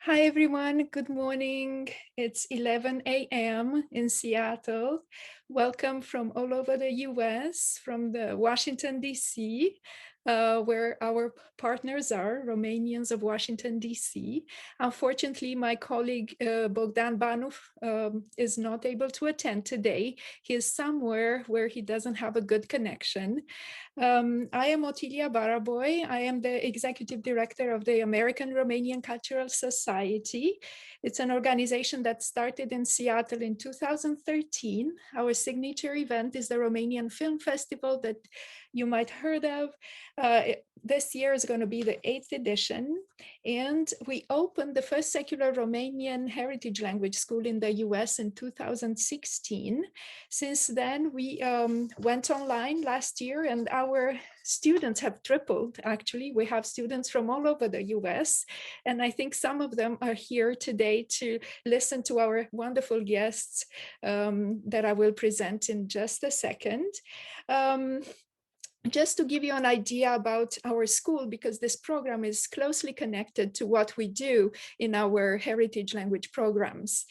Hi, everyone. Good morning. It's 11 a.m. in Seattle. Welcome from all over the US, from the Washington, D.C., where our partners are, Romanians of Washington, D.C. Unfortunately, my colleague Bogdan Banu is not able to attend today. He is somewhere where he doesn't have a good connection. I am Otilia Baraboy. I am the executive director of the American Romanian Cultural Society. It's an organization that started in Seattle in 2013. Our signature event is the Romanian Film Festival that you might heard of. This year is going to be the 8th edition. And we opened the first secular Romanian heritage language school in the US in 2016. Since then, we went online last year and our students have tripled, actually. We have students from all over the US. And I think some of them are here today to listen to our wonderful guests that I will present in just a second. Just to give you an idea about our school, because this program is closely connected to what we do in our heritage language programs.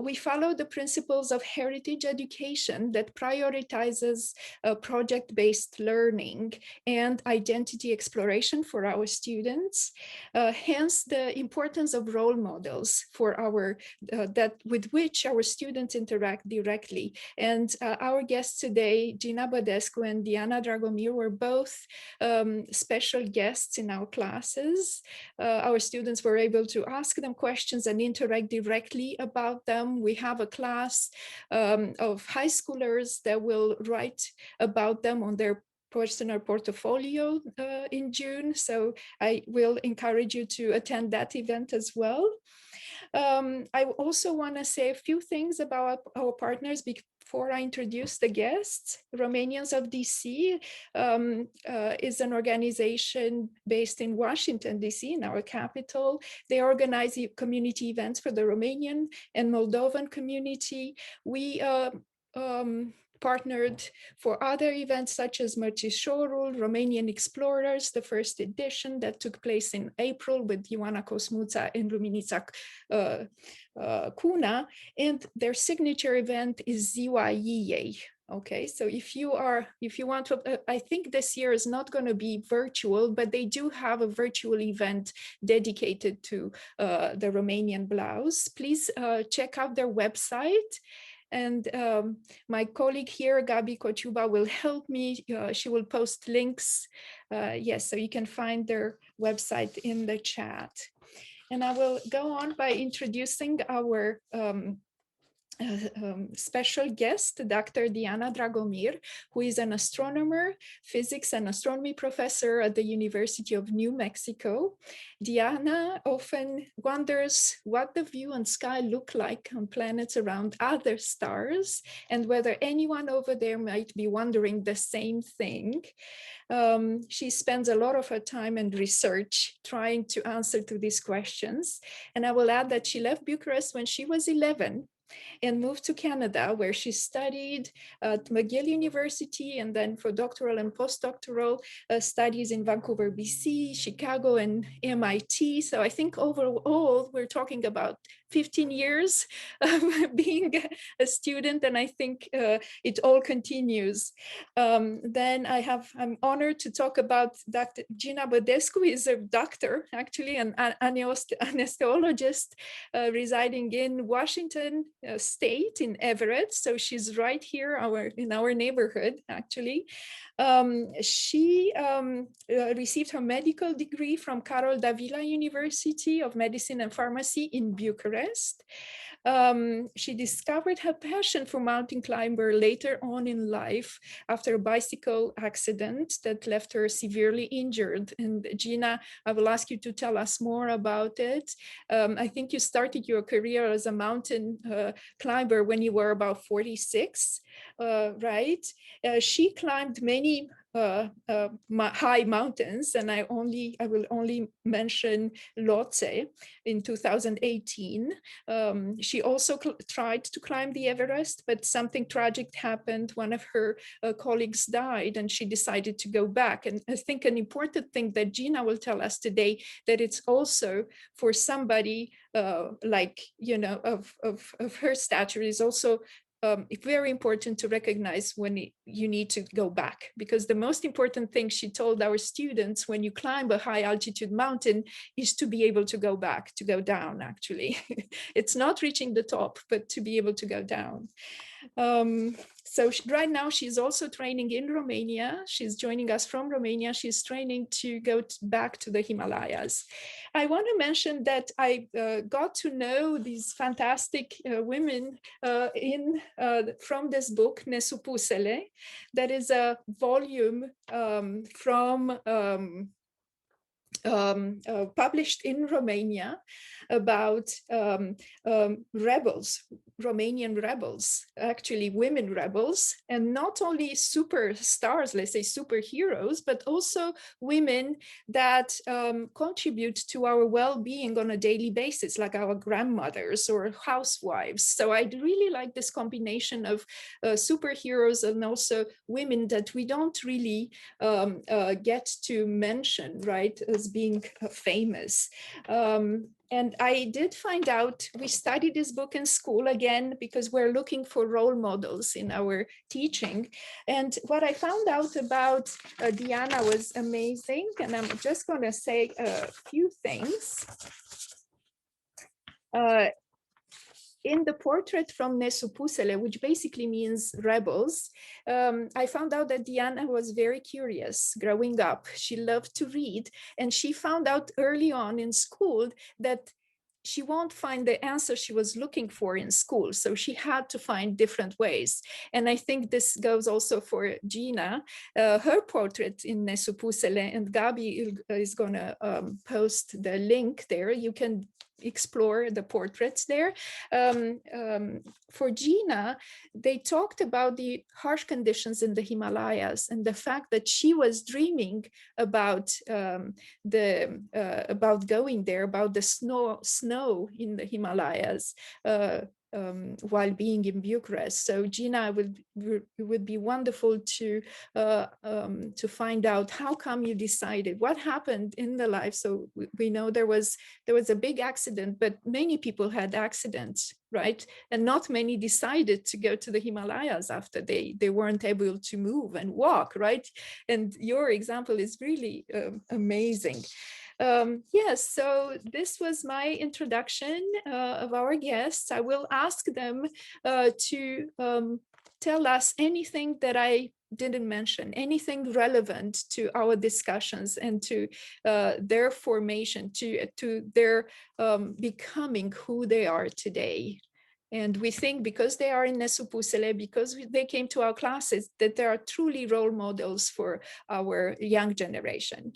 We follow the principles of heritage education that prioritizes project-based learning and identity exploration for our students. Hence, the importance of role models for with which our students interact directly. And our guests today, Gina Bădescu and Diana Dragomir, were both special guests in our classes. Our students were able to ask them questions and interact directly about them. We have a class of high schoolers that will write about them on their personal portfolio in June. So I will encourage you to attend that event as well. I also want to say a few things about our partners before I introduce the guests. Romanians of DC is an organization based in Washington, DC, in our capital. They organize community events for the Romanian and Moldovan community. We partnered for other events such as Mărcișorul, Romanian Explorers, the first edition that took place in April with Ioana Cosmuța and Luminița Cuna, and their signature event is Ziua Iei. Okay, so if you want to, I think this year is not going to be virtual, but they do have a virtual event dedicated to the Romanian blouse. Please check out their website. And my colleague here, Gabi Cociuba, will help me. She will post links. Yes, so you can find their website in the chat. And I will go on by introducing our special guest, Dr. Diana Dragomir, who is an astronomer, physics and astronomy professor at the University of New Mexico. Diana often wonders what the view and sky look like on planets around other stars, and whether anyone over there might be wondering the same thing. She spends a lot of her time and research trying to answer to these questions. And I will add that she left Bucharest when she was 11 and moved to Canada, where she studied at McGill University, and then for doctoral and postdoctoral studies in Vancouver, BC, Chicago, and MIT. So I think overall, we're talking about 15 years of being a student, and I think it all continues. Then I'm honored to talk about Dr. Gina Bădescu, who is a doctor, actually, an anesthesiologist residing in Washington State in Everett. So she's right here in our neighborhood, actually. She received her medical degree from Carol Davila University of Medicine and Pharmacy in Bucharest. She discovered her passion for mountain climber later on in life after a bicycle accident that left her severely injured. And Gina, I will ask you to tell us more about it. I think you started your career as a mountain climber when you were about 46, right? She climbed many high mountains, and I will only mention Lhotse in 2018. She also tried to climb the Everest, but something tragic happened. One of her colleagues died, and she decided to go back. And I think an important thing that Gina will tell us today, that it's also for somebody like, you know, of her stature, is also very important to recognize when you need to go back, because the most important thing she told our students when you climb a high altitude mountain is to be able to go back, to go down, actually. It's not reaching the top, but to be able to go down. So right now she's also training in Romania. She's joining us from Romania. She's training to go back to the Himalayas. I want to mention that I got to know these fantastic women from this book, Nesupusele. That is a volume from published in Romania about rebels, Romanian rebels, actually women rebels, and not only superstars, let's say superheroes, but also women that contribute to our well-being on a daily basis, like our grandmothers or housewives. So I really like this combination of superheroes and also women that we don't really get to mention, right, as being famous. And I did find out, we studied this book in school again, because we're looking for role models in our teaching. And what I found out about Diana was amazing. And I'm just going to say a few things. In the portrait from Nesupusele, which basically means rebels, I found out that Diana was very curious growing up. She loved to read, and she found out early on in school that she won't find the answer she was looking for in school. So she had to find different ways. And I think this goes also for Gina. Her portrait in Nesupusele, and Gabi is going to post the link there. You can explore the portraits there. For Gina, they talked about the harsh conditions in the Himalayas and the fact that she was dreaming about about going there, about the snow in the Himalayas. While being in Bucharest. So Gina, it would be wonderful to find out how come you decided, what happened in the life. So we know there was a big accident, but many people had accidents, right? And not many decided to go to the Himalayas after they weren't able to move and walk, right? And your example is really amazing. Yes, so this was my introduction of our guests. I will ask them to tell us anything that I didn't mention, anything relevant to our discussions and to their formation, to their becoming who they are today. And we think because they are in Nesupusele, because they came to our classes, that they are truly role models for our young generation.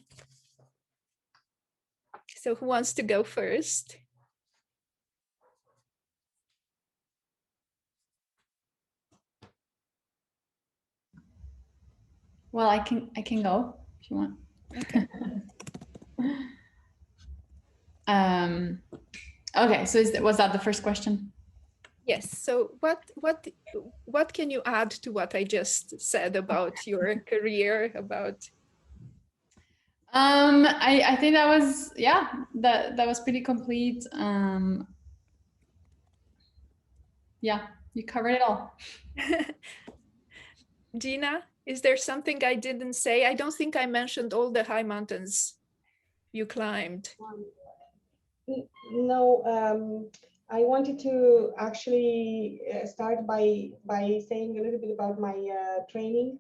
So who wants to go first? Well, I can go if you want. Okay. Okay. So was that the first question? Yes. So what can you add to what I just said about your career, about? I think that was, yeah, that was pretty complete. Yeah, you covered it all. Gina, is there something I didn't say? I don't think I mentioned all the high mountains you climbed. No, I wanted to actually start by saying a little bit about my training,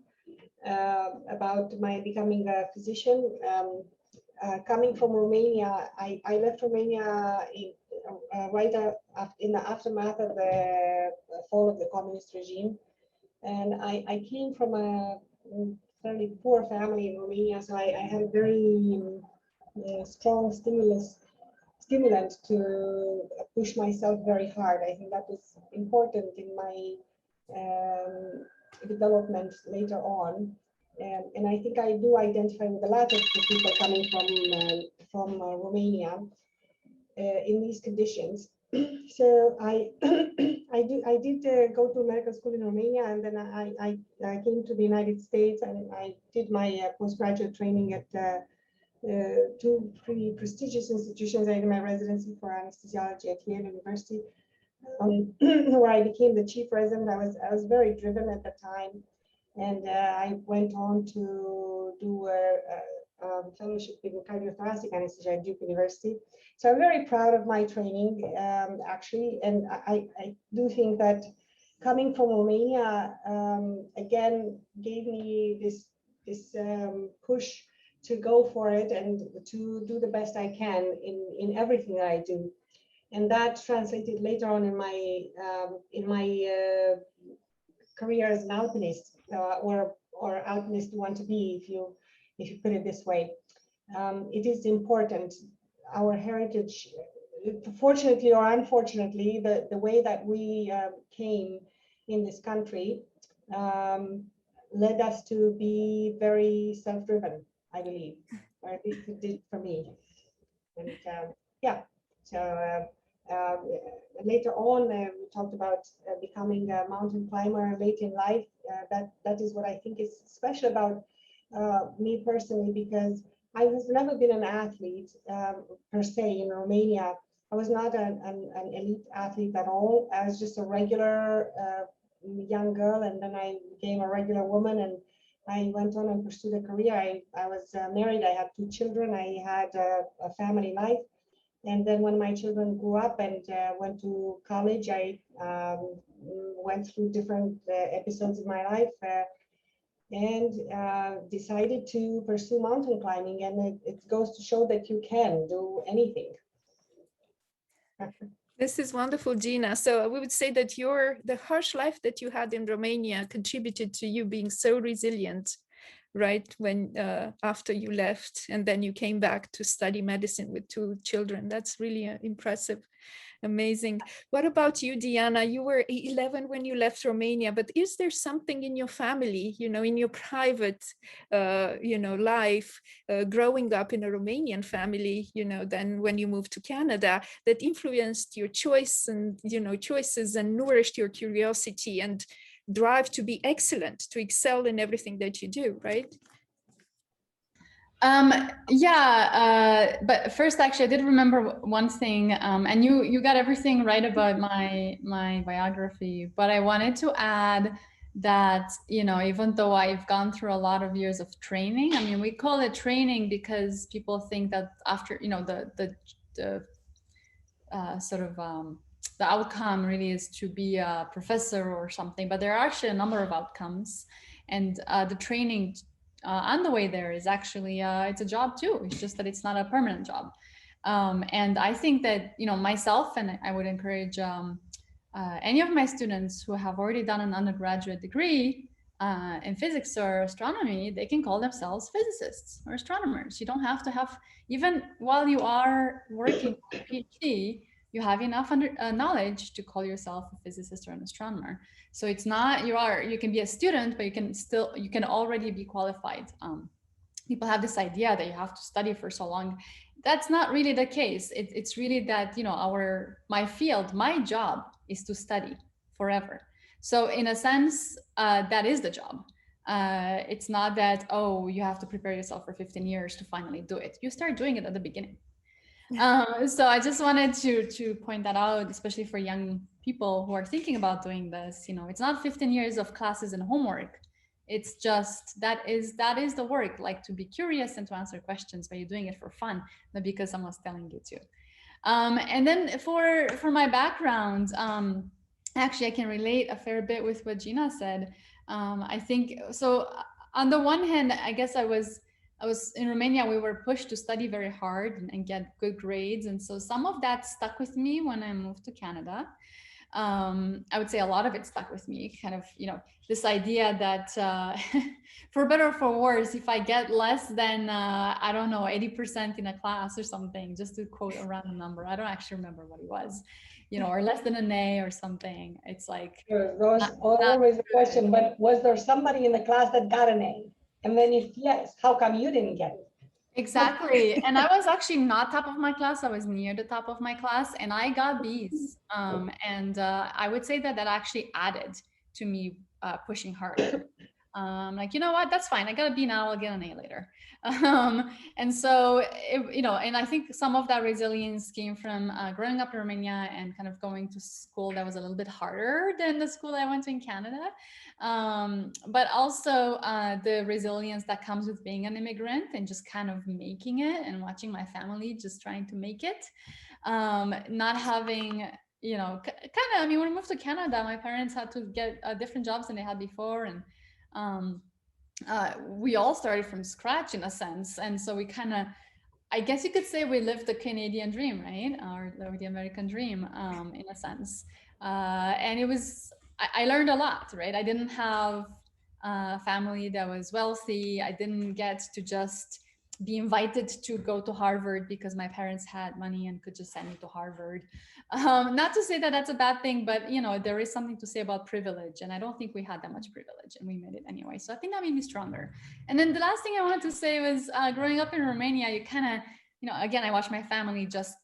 about my becoming a physician. Coming from Romania, I left Romania right in the aftermath of the fall of the communist regime. And I came from a fairly poor family in Romania, so I had a very strong stimulant to push myself very hard. I think that was important in my development later on. And I think I do identify with a lot of the people coming from Romania in these conditions. So I I did go to medical school in Romania, and then I came to the United States, and I did my postgraduate training at two pretty prestigious institutions. I did my residency for anesthesiology at Yale University, where I became the chief resident. I was very driven at the time, and I went on to do a fellowship in cardiothoracic anesthesia at Duke University. So I'm very proud of my training, actually, and I do think that coming from Romania again gave me this push to go for it and to do the best I can in everything that I do. And that translated later on in my career as an alpinist, or alpinist you want to be, if you put it this way. It is important. Our heritage, fortunately or unfortunately, the way that we came in this country led us to be very self-driven, I believe, or at least it did for me. And yeah, so later on, we talked about becoming a mountain climber late in life. That is what I think is special about me personally, because I have never been an athlete per se in Romania. I was not an elite athlete at all. I was just a regular young girl, and then I became a regular woman, and I went on and pursued a career. I was married. I had 2 children. I had a family life. And then when my children grew up and went to college, I went through different episodes in my life and decided to pursue mountain climbing. And it goes to show that you can do anything. This is wonderful, Gina. So we would say that the harsh life that you had in Romania contributed to you being so resilient, right? When after you left, and then you came back to study medicine with 2 children. That's really impressive. Amazing. What about you, Diana? You were 11 when you left Romania, but is there something in your family, in your private, life, growing up in a Romanian family, then when you moved to Canada, that influenced your choices and nourished your curiosity and drive to be excellent, to excel in everything that you do, right? But first, actually, I did remember one thing, and you got everything right about my biography, but I wanted to add that, even though I've gone through a lot of years of training, I mean, we call it training because people think that after, the outcome really is to be a professor or something, but there are actually a number of outcomes, and the training on the way there is actually it's a job too. It's just that it's not a permanent job. And I think that myself, and I would encourage any of my students who have already done an undergraduate degree in physics or astronomy, they can call themselves physicists or astronomers. You don't have to have, even while you are working on a PhD, you have enough knowledge to call yourself a physicist or an astronomer. So it's not, you can be a student, but you can already be qualified. People have this idea that you have to study for so long. That's not really the case. It's really that, my job is to study forever. So in a sense, that is the job. It's not that, you have to prepare yourself for 15 years to finally do it. You start doing it at the beginning. So I just wanted to point that out, especially for young people who are thinking about doing this. It's not 15 years of classes and homework. It's just that is the work, like to be curious and to answer questions, but you're doing it for fun, not because someone's telling you to. And then for my background, actually I can relate a fair bit with what Gina said. I think so. On the one hand, I guess I was in Romania, we were pushed to study very hard and get good grades. And so some of that stuck with me when I moved to Canada. I would say a lot of it stuck with me, kind of, this idea that for better or for worse, if I get less than, 80% in a class or something, just to quote a random number, I don't actually remember what it was, or less than an A or something. It's like, There's always a question, but was there somebody in the class that got an A? And then if yes, how come you didn't get it? Exactly. And I was actually not top of my class. I was near the top of my class and I got B's. And I would say that that actually added to me pushing harder. Like, you know what, that's fine. I got a B now, I'll get an A later. And so, you know, and I think some of that resilience came from growing up in Romania and kind of going to school that was a little bit harder than the school I went to in Canada. But also the resilience that comes with being an immigrant and just kind of making it and watching my family just trying to make it. Not having, you know, kind of, I mean, when we moved to Canada, my parents had to get different jobs than they had before. And we all started from scratch in a sense. And so we kind of, I guess you could say we lived the Canadian dream, right? Or the American dream in a sense. And it was, I learned a lot, right? I didn't have a family that was wealthy. I didn't get to just be invited to go to Harvard because my parents had money and could just send me to Harvard. Not to say that that's a bad thing, but you know, there is something to say about privilege, and I don't think we had that much privilege, and we made it anyway. So I think that made me stronger. And then the last thing I wanted to say was, growing up in Romania, you kind of, you know, again, I watched my family just,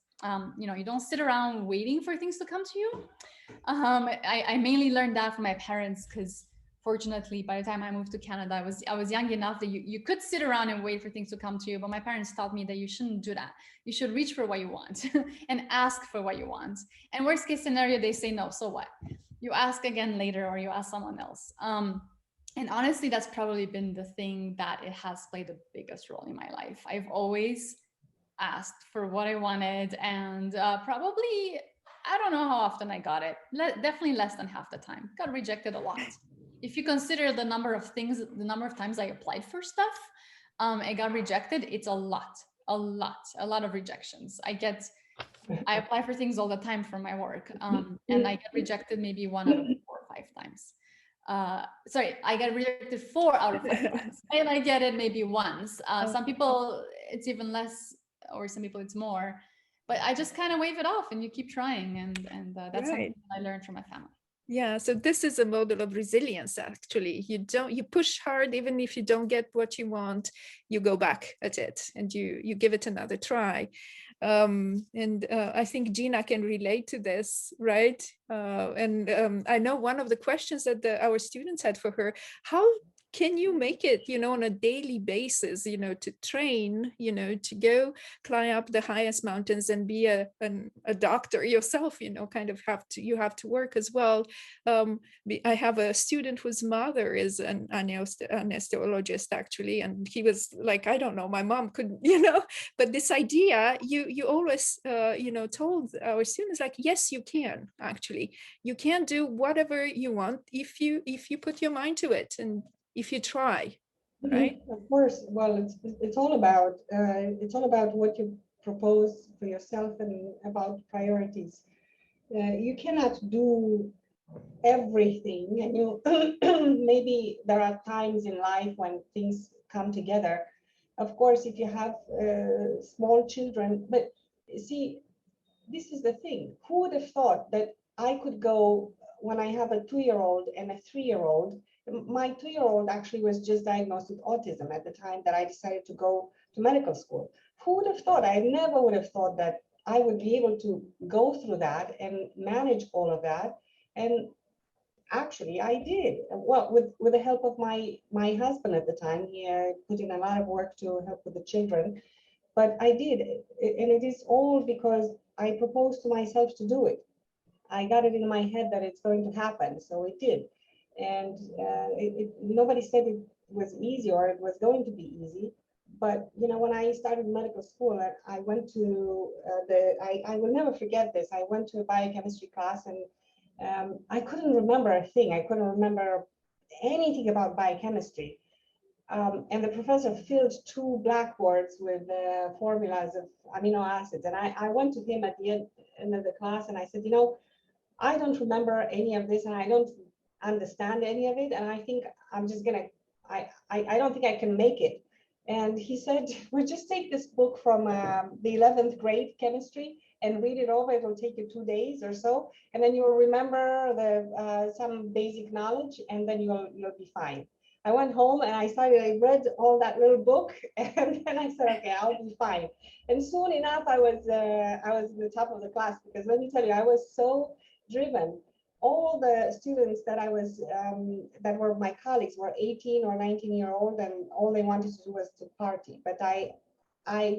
you know, you don't sit around waiting for things to come to you. I mainly learned that from my parents because fortunately by the time I moved to Canada, I was young enough that you could sit around and wait for things to come to you, but my parents taught me that you shouldn't do that. You should reach for what you want and ask for what you want. And worst case scenario, they say no, so what? You ask again later or you ask someone else. And honestly, that's probably been the thing that it has played the biggest role in my life. I've always asked for what I wanted, and probably, I don't know how often I got it. Definitely less than half the time. Got rejected a lot. If you consider the number of things, the number of times I applied for stuff, and got rejected, it's a lot of rejections. I apply for things all the time for my work, and I get rejected maybe 1 out of 4 or 5 times. Sorry, I get rejected 4 out of 5 times, and I get it maybe once. Some people it's even less, or some people it's more. But I just kind of wave it off, and you keep trying, and that's something that I learned from my family. Yeah, so this is a model of resilience. Actually, you push hard even if you don't get what you want. You go back at it and you give it another try. And I think Gina can relate to this, right? And I know one of the questions that our students had for her: how can you make it, you know, on a daily basis, you know, to train, you know, to go climb up the highest mountains and be a doctor yourself, you know, kind of you have to work as well. I have a student whose mother is an anesthesiologist actually, and he was like, I don't know, my mom couldn't, you know, but this idea, you always, you know, told our students like, yes, you can actually, you can do whatever you want if you put your mind to it and if you try, right? Of course. Well, it's all about what you propose for yourself and about priorities. You cannot do everything, and you maybe there are times in life when things come together. Of course, if you have small children, but see, this is the thing. Who would have thought that I could go when I have a 2-year-old and a 3-year-old? My 2-year-old actually was just diagnosed with autism at the time that I decided to go to medical school. Who would have thought? I never would have thought that I would be able to go through that and manage all of that. And actually, I did. Well, with the help of my husband at the time. He put in a lot of work to help with the children, but I did, and it is all because I proposed to myself to do it. I got it in my head that it's going to happen, so it did. And nobody said it was easy or it was going to be easy. But you know, when I started medical school, I went to I will never forget this. I went to a biochemistry class, and I couldn't remember a thing. I couldn't remember anything about biochemistry. And the professor filled 2 blackboards with formulas of amino acids. And I went to him at the end of the class and I said, you know, I don't remember any of this and I don't understand any of it. And I think I'm just gonna, I don't think I can make it. And he said, well, just take this book from the 11th grade chemistry and read it over. It will take you 2 days or so. And then you will remember some basic knowledge, and then you'll be fine. I went home and I read all that little book, and then I said, okay, I'll be fine. And soon enough, I was at the top of the class, because let me tell you, I was so driven. All the students that I was that were my colleagues were 18 or 19-year-old, and all they wanted to do was to party. But I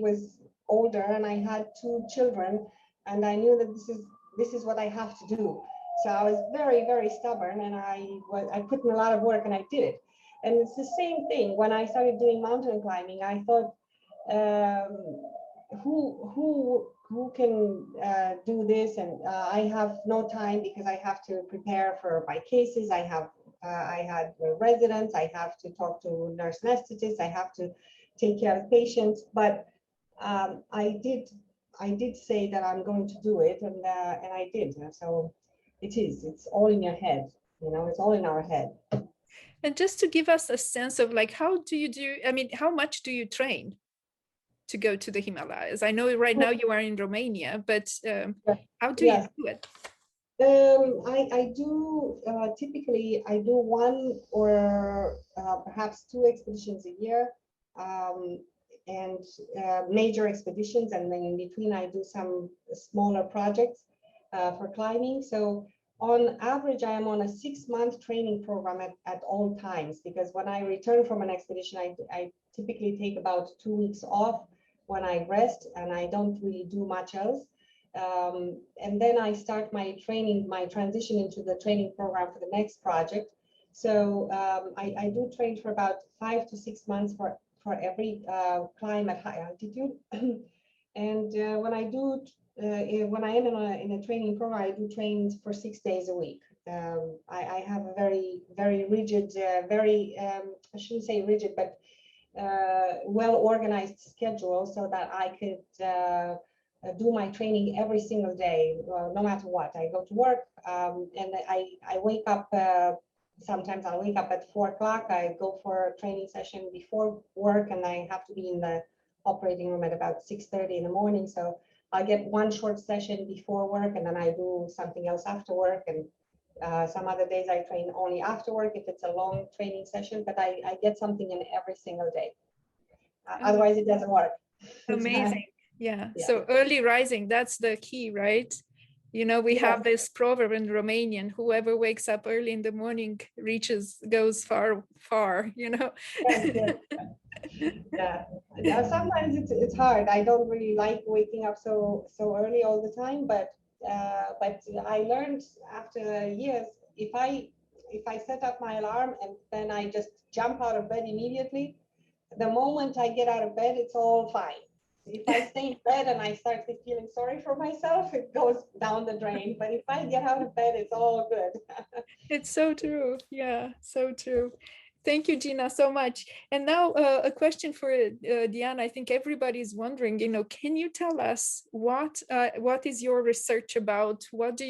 was older and I had two children, and I knew that this is what I have to do. So I was very, very stubborn, and I put in a lot of work, and I did it. And it's the same thing when I started doing mountain climbing. I thought, who can do this? And I have no time, because I have to prepare for my cases. I had residents. I have to talk to nurse anesthetists. I have to take care of patients. But I did say that I'm going to do it, and I did. So it's all in your head. It's all in our head. And just to give us a sense of like, how do you do, I mean, how much do you train to go to the Himalayas? I know right now you are in Romania, but how do you do it? I do typically I do one or perhaps two expeditions a year, and major expeditions, and then in between I do some smaller projects for climbing. So on average, I am on a 6-month training program at all times, because when I return from an expedition, I typically take about 2 weeks off when I rest, and I don't really do much else. And then I start my training, my transition into the training program for the next project. So I do train for about 5 to 6 months for every climb at high altitude. And when I am in a training program, I do train for 6 days a week. I have a very, very rigid, I shouldn't say rigid, but well-organized schedule, so that I could do my training every single day, no matter what. I go to work, and I wake up, sometimes I'll wake up at 4 o'clock. I go for a training session before work, and I have to be in the operating room at about 6:30 in the morning. So I get one short session before work, and then I do something else after work. And some other days I train only after work if it's a long training session, but I get something in every single day. Otherwise, it doesn't work. Amazing. Yeah. Yeah. So early rising, that's the key, right? We have this proverb in Romanian: whoever wakes up early in the morning goes far, far, Yes. Yeah. Sometimes it's hard. I don't really like waking up so early all the time, but I learned after years, if I set up my alarm and then I just jump out of bed immediately, the moment I get out of bed, it's all fine. If I stay in bed and I start feeling sorry for myself, it goes down the drain. But if I get out of bed, it's all good. It's so true. Yeah, so true. Thank you, Gina, so much. And now a question for Diana. I think everybody's wondering, can you tell us what is your research about? What do?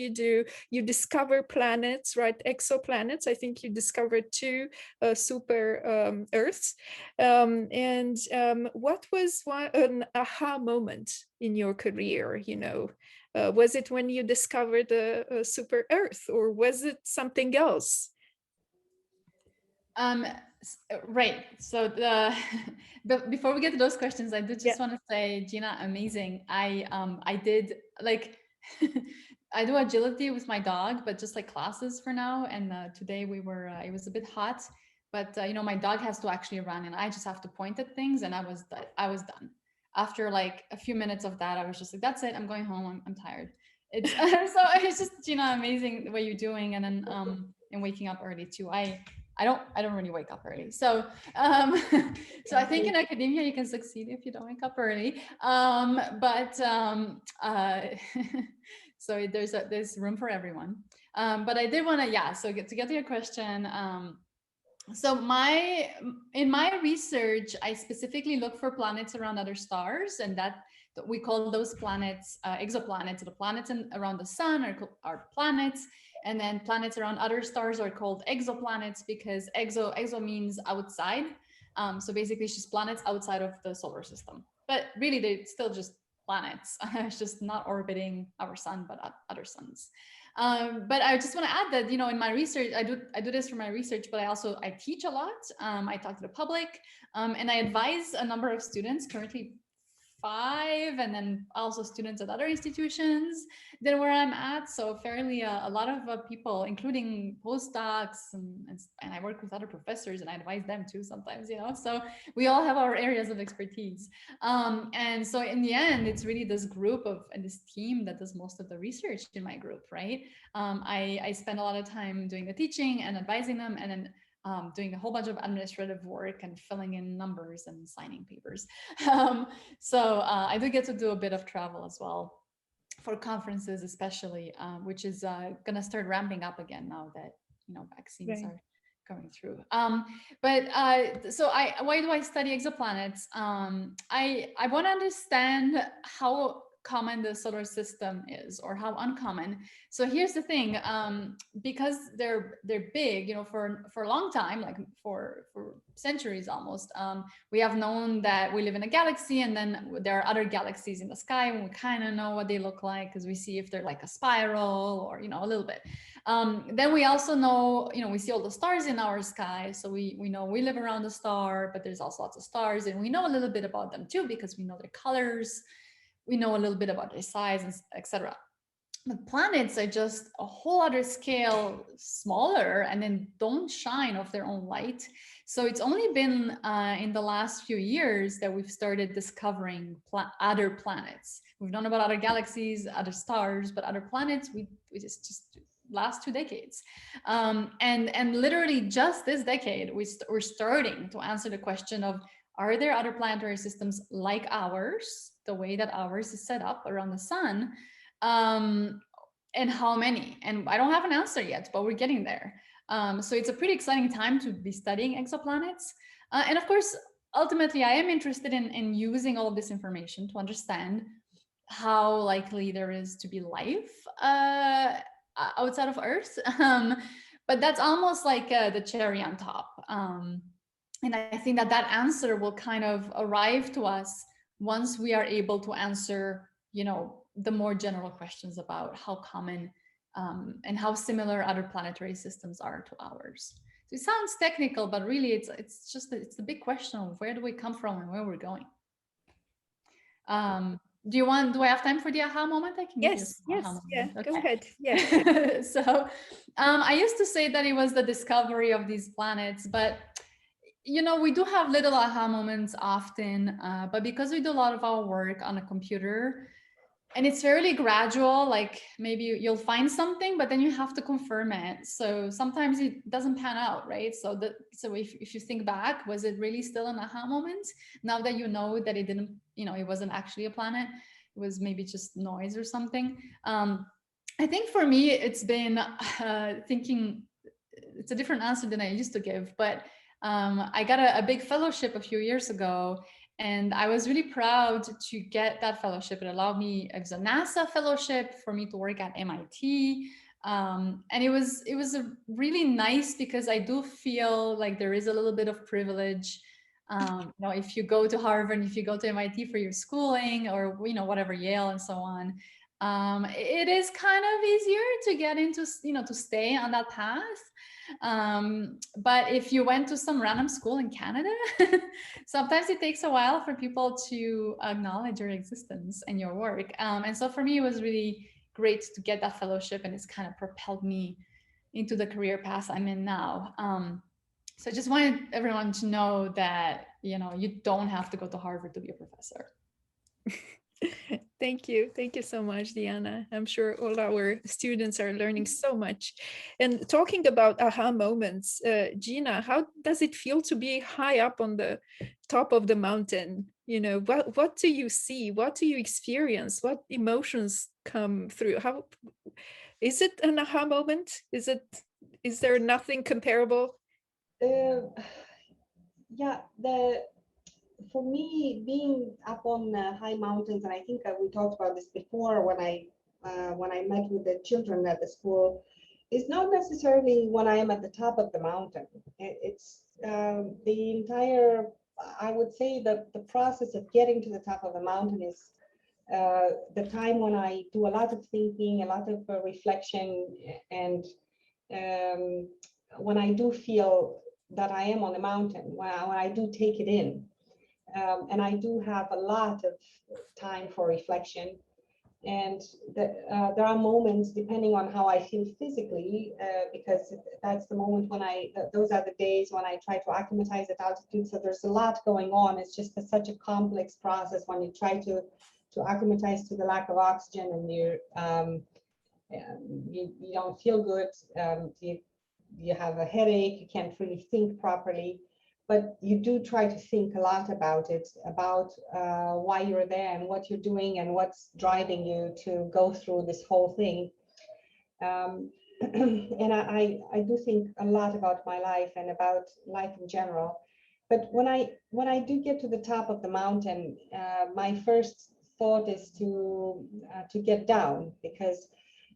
You discover planets, right? Exoplanets. I think you discovered 2 super Earths. And what was an aha moment in your career, was it when you discovered the super Earth, or was it something else? Right. So but before we get to those questions, I did just want to say, Gina, amazing. I did like I do agility with my dog, but just like classes for now. And today we were it was a bit hot, but my dog has to actually run, and I just have to point at things, and I was done. After like a few minutes of that, I was just like, that's it. I'm going home. I'm tired. It's so it's just, Gina, amazing what you're doing, and then and waking up early too. I don't really wake up early. So so I think in academia you can succeed if you don't wake up early. So there's room for everyone. But I did want to, so to get to your question, so in my research, I specifically look for planets around other stars, and that we call those planets exoplanets. So the planets around the sun are planets, and then planets around other stars are called exoplanets, because exo means outside. So basically it's just planets outside of the solar system, but really they're still just planets. It's just not orbiting our sun, but other suns. But I just want to add that, you know, in my research, I do this for my research, but I teach a lot. I talk to the public, and I advise a number of students, currently 5, and then also students at other institutions than where I'm at. So fairly a lot of people, including postdocs, and I work with other professors and I advise them too sometimes, you know. So we all have our areas of expertise. And so in the end, it's really this group of and this team that does most of the research in my group, right? I spend a lot of time doing the teaching and advising them, and then doing a whole bunch of administrative work and filling in numbers and signing papers. So I do get to do a bit of travel as well for conferences, especially, which is going to start ramping up again now that, you know, vaccines Right. are coming through. Why do I study exoplanets? I want to understand how common the solar system is, or how uncommon. So here's the thing, because they're big, you know, for a long time, like for centuries almost, we have known that we live in a galaxy, and then there are other galaxies in the sky, and we kind of know what they look like because we see if they're like a spiral or, you know, a little bit. Then we also know, you know, we see all the stars in our sky, so we know we live around the star, but there's also lots of stars, and we know a little bit about them too because we know their colors, we know a little bit about their size, and etc. But planets are just a whole other scale smaller, and then don't shine of their own light. So it's only been in the last few years that we've started discovering other planets. We've known about other galaxies, other stars, but other planets, we just last 2 decades. And literally just this decade, we're starting to answer the question of, are there other planetary systems like ours, the way that ours is set up around the sun? And how many? And I don't have an answer yet, but we're getting there. So it's a pretty exciting time to be studying exoplanets. And of course, ultimately, I am interested in using all of this information to understand how likely there is to be life outside of Earth. But that's almost like the cherry on top. And I think that answer will kind of arrive to us once we are able to answer, you know, the more general questions about how common and how similar other planetary systems are to ours. So it sounds technical, but really it's the big question of where do we come from and where we're going. Do I have time for the aha moment? I can give you a small aha moment. Yeah, Okay. go ahead. Yeah. So I used to say that it was the discovery of these planets, but you know, we do have little aha moments often, but because we do a lot of our work on a computer, and it's fairly gradual, like maybe you'll find something, but then you have to confirm it. So sometimes it doesn't pan out, right? So if you think back, was it really still an aha moment? Now that you know that it didn't, you know, it wasn't actually a planet, it was maybe just noise or something. I think for me, it's been thinking, it's a different answer than I used to give, but I got a big fellowship a few years ago, and I was really proud to get that fellowship. It allowed me, it was a NASA fellowship for me to work at MIT. And it was really nice because I do feel like there is a little bit of privilege. You know, if you go to Harvard, if you go to MIT for your schooling, or, you know, whatever, Yale and so on, it is kind of easier to get into, you know, to stay on that path. But if you went to some random school in Canada, sometimes it takes a while for people to acknowledge your existence and your work. And so for me, it was really great to get that fellowship, and it's kind of propelled me into the career path I'm in now. So I just wanted everyone to know that, you know, you don't have to go to Harvard to be a professor. Thank you. Thank you so much, Diana. I'm sure all our students are learning so much. And talking about aha moments, Gina, how does it feel to be high up on the top of the mountain? You know, what do you see? What do you experience? What emotions come through? How is it an aha moment? Is there nothing comparable? Yeah, for me, being up on high mountains, and I think we talked about this before when I met with the children at the school, is not necessarily when I am at the top of the mountain. It's the entire, I would say that the process of getting to the top of the mountain is the time when I do a lot of thinking, a lot of reflection, and when I do feel that I am on the mountain, when I do take it in. And I do have a lot of time for reflection. And there are moments, depending on how I feel physically, because that's the moment when those are the days when I try to acclimatize at altitude. So there's a lot going on. It's just such a complex process when you try to acclimatize to the lack of oxygen, and you don't feel good. You have a headache, you can't really think properly, but you do try to think a lot about it, about why you're there and what you're doing and what's driving you to go through this whole thing. And I do think a lot about my life and about life in general. But when I do get to the top of the mountain, my first thought is to get down, because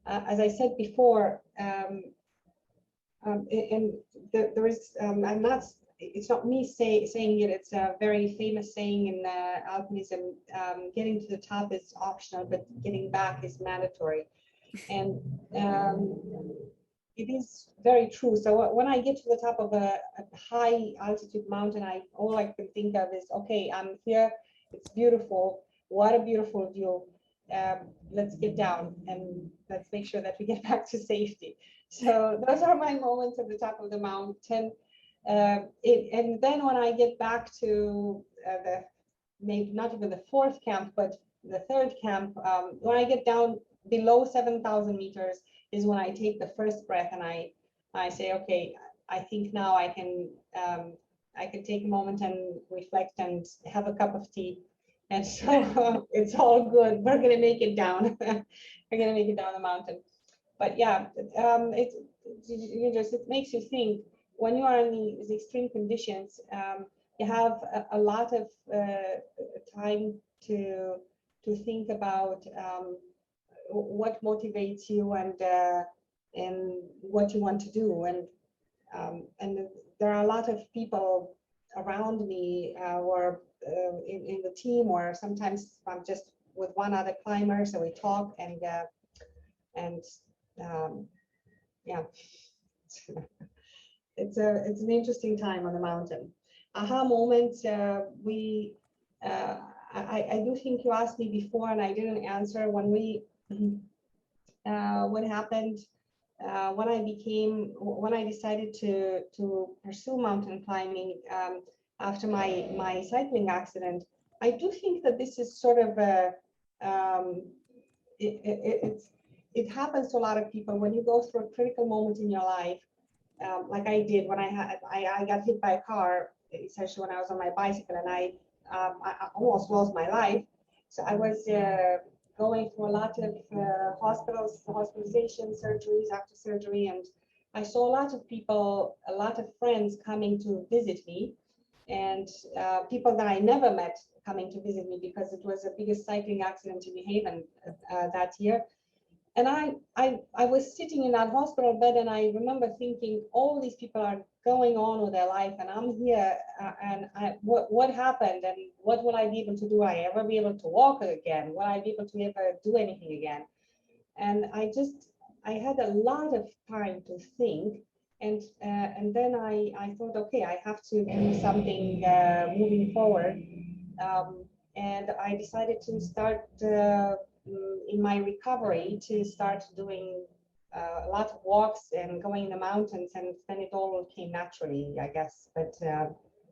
as I said before, and there is, I'm not, it's not me saying it, it's a very famous saying in alpinism, getting to the top is optional, but getting back is mandatory. And it is very true. So when I get to the top of a high altitude mountain, all I can think of is, okay, I'm here, it's beautiful, what a beautiful view. Let's get down and let's make sure that we get back to safety. So those are my moments at the top of the mountain. And then when I get back to maybe not even the fourth camp, but the third camp, when I get down below 7,000 meters is when I take the first breath, and I say, okay, I think now I can take a moment and reflect and have a cup of tea. And so it's all good. We're going to make it down. We're going to make it down the mountain. But yeah, it makes you think when you are in these extreme conditions. You have a lot of time to think about what motivates you and what you want to do. And there are a lot of people around me or in the team, or sometimes I'm just with one other climber, so we talk and yeah, it's an interesting time on the mountain. Aha moment, I do think you asked me before and I didn't answer when what happened when I decided to pursue mountain climbing after my cycling accident. I do think that this is sort of a it happens to a lot of people when you go through a critical moment in your life, like I did when I got hit by a car, essentially when I was on my bicycle, and I almost lost my life. So I was going through a lot of hospitalization, surgeries after surgery, and I saw a lot of people, a lot of friends coming to visit me, and people that I never met coming to visit me because it was the biggest cycling accident in New Haven that year. And I was sitting in that hospital bed, and I remember thinking, all these people are going on with their life, and I'm here, and what happened, and what will I be able to do? Will I ever be able to walk again? Will I be able to ever do anything again? And I had a lot of time to think, and then I thought, okay, I have to do something moving forward, and I decided to start in my recovery to start doing a lot of walks and going in the mountains, and then it all came naturally, I guess. But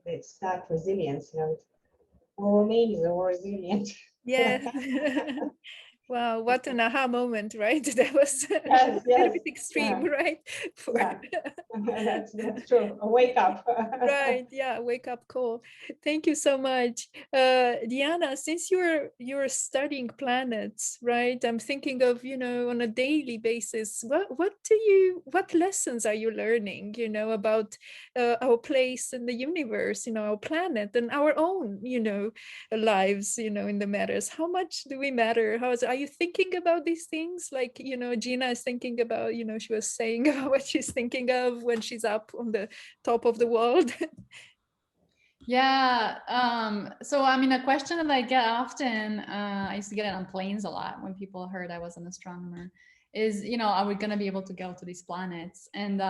it's that resilience, we're Romanians, we're resilient. Yeah. Wow, what an aha moment, right? That was Yes, a little bit extreme, right? Yeah. That's true. A wake up. Right, yeah, wake up call. Thank you so much. Diana, since you're studying planets, right? I'm thinking of, on a daily basis, what lessons are you learning, about our place in the universe, our planet and our own, lives, in the matters. How much do we matter? Are you thinking about these things? Like, Gina is thinking about, she was saying about what she's thinking of when she's up on the top of the world. Yeah. So I mean, a question that I get often, I used to get it on planes a lot when people heard I was an astronomer, is, are we going to be able to go to these planets? And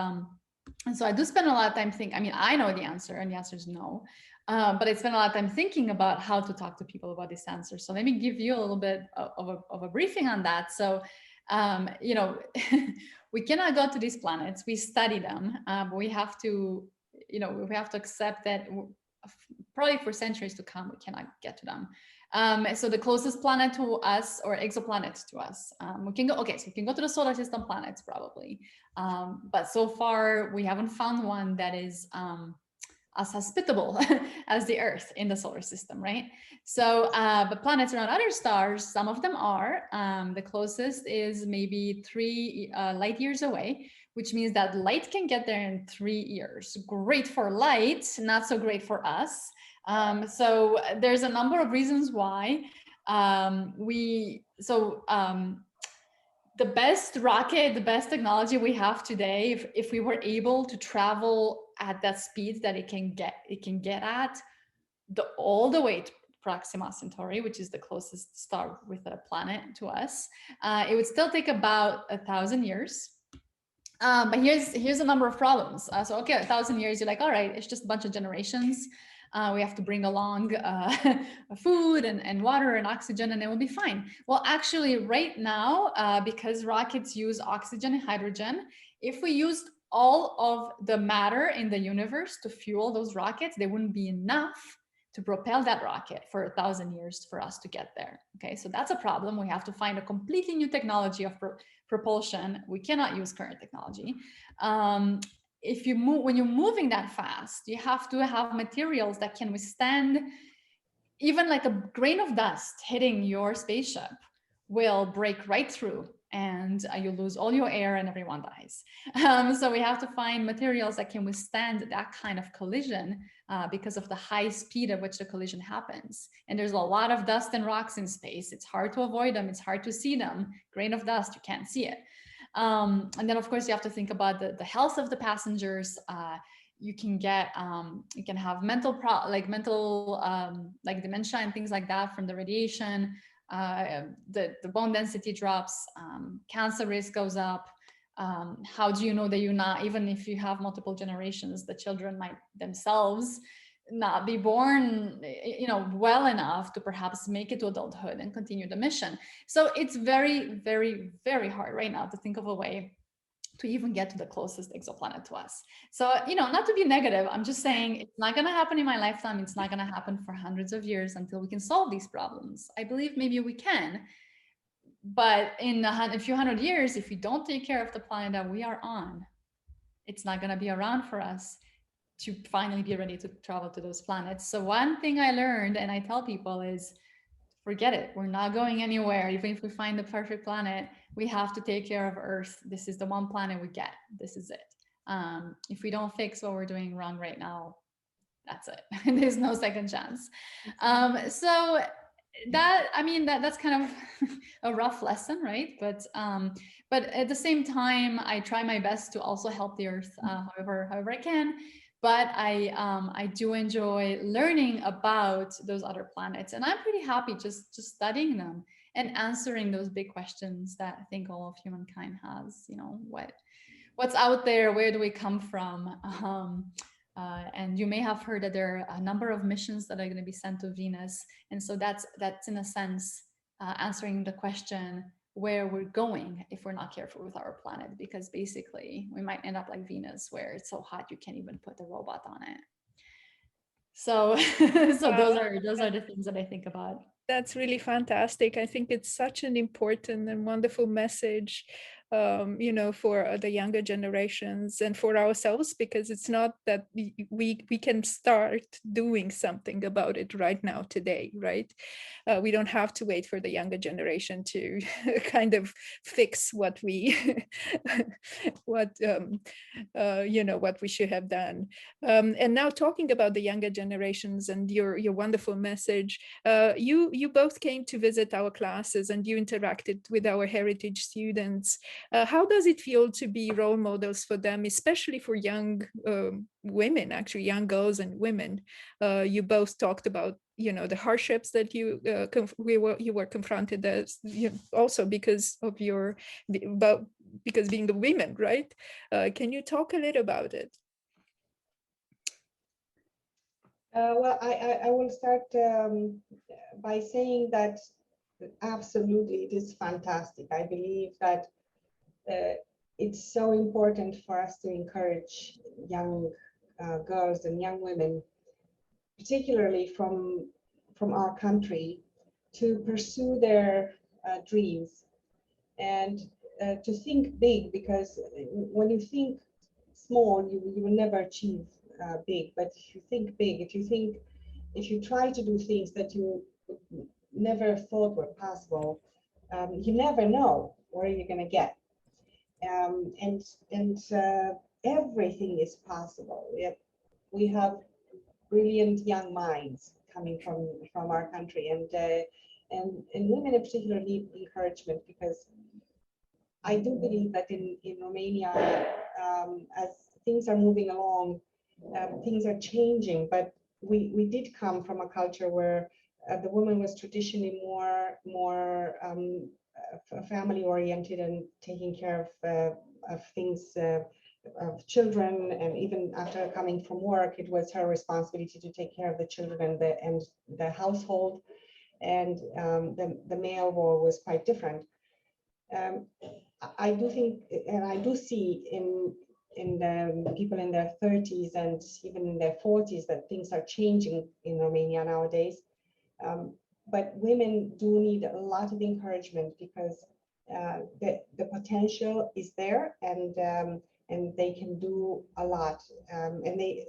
so I do spend a lot of time thinking. I mean, I know the answer, and the answer is no. But I spend a lot of time thinking about how to talk to people about this answer. So let me give you a little bit of a briefing on that. So, you know, we cannot go to these planets. We study them, but we have to, we have to accept that probably for centuries to come, we cannot get to them. So the closest planet to us, or exoplanets to us, we can go. Okay, so we can go to the solar system planets probably, but so far we haven't found one that is as hospitable as the Earth in the solar system, right? So, but planets around other stars, some of them are. The closest is maybe 3 light years away, which means that light can get there in 3 years. Great for light, not so great for us. So there's a number of reasons why the best rocket, the best technology we have today, if we were able to travel at that speed that it can get at, all the way to Proxima Centauri, which is the closest star with a planet to us, it would still take about 1,000 years. But here's a number of problems. So okay, 1,000 years, you're like, all right, it's just a bunch of generations. We have to bring along food and water and oxygen, and it will be fine. Well, actually, right now, because rockets use oxygen and hydrogen, if we used all of the matter in the universe to fuel those rockets, there wouldn't be enough to propel that rocket for 1,000 years for us to get there. Okay, so that's a problem. We have to find a completely new technology of propulsion. We cannot use current technology. If you move, when you're moving that fast, you have to have materials that can withstand even like a grain of dust hitting your spaceship will break right through, and you lose all your air and everyone dies. So we have to find materials that can withstand that kind of collision because of the high speed at which the collision happens. And there's a lot of dust and rocks in space. It's hard to avoid them. It's hard to see them. Grain of dust, you can't see it. And then of course you have to think about the health of the passengers. You can have mental like dementia and things like that from the radiation. The bone density drops, cancer risk goes up. How do you know that you're not, even if you have multiple generations, the children might themselves not be born well enough to perhaps make it to adulthood and continue the mission. So it's very, very, very hard right now to think of a way to even get to the closest exoplanet to us. So, not to be negative, I'm just saying it's not going to happen in my lifetime. It's not going to happen for hundreds of years until we can solve these problems. I believe maybe we can, but in a few hundred years, if we don't take care of the planet that we are on, it's not going to be around for us to finally be ready to travel to those planets. So one thing I learned, and I tell people, is forget it. We're not going anywhere. Even if we find the perfect planet, we have to take care of Earth. This is the one planet we get. This is it. If we don't fix what we're doing wrong right now, that's it. There's no second chance. So that's kind of a rough lesson, right? But at the same time, I try my best to also help the Earth however I can. But I do enjoy learning about those other planets, and I'm pretty happy just studying them and answering those big questions that I think all of humankind has. What's out there? Where do we come from? And you may have heard that there are a number of missions that are going to be sent to Venus, and so that's in a sense answering the question where we're going if we're not careful with our planet, because basically we might end up like Venus, where it's so hot you can't even put a robot on it. So those are the things that I think about. That's really fantastic. I think it's such an important and wonderful message, for the younger generations and for ourselves, because it's not that we can start doing something about it right now today, right? We don't have to wait for the younger generation to kind of fix what we what we should have done. And now talking about the younger generations and your wonderful message, you both came to visit our classes and you interacted with our heritage students. How does it feel to be role models for them, especially for young women, actually young girls and women? You both talked about, you know, the hardships that you were confronted as, you know, also because of your because being a women, right? Can you talk a little about it? Well, I will start by saying that absolutely it is fantastic. I believe that it's so important for us to encourage young girls and young women, particularly from our country, to pursue their dreams and to think big, because when you think small, you will never achieve big. But if you think big, if you try to do things that you never thought were possible, you never know where you're going to get. And everything is possible. We have brilliant young minds coming from our country, and women in particular need encouragement, because I do believe that in Romania, as things are moving along, things are changing, but we did come from a culture where the woman was traditionally more family oriented and taking care of things, of children, and even after coming from work, it was her responsibility to take care of the children and the household, and the male role was quite different. I do think, and I do see in the people in their 30s and even in their 40s that things are changing in Romania nowadays. But women do need a lot of encouragement, because the potential is there, and they can do a lot. And they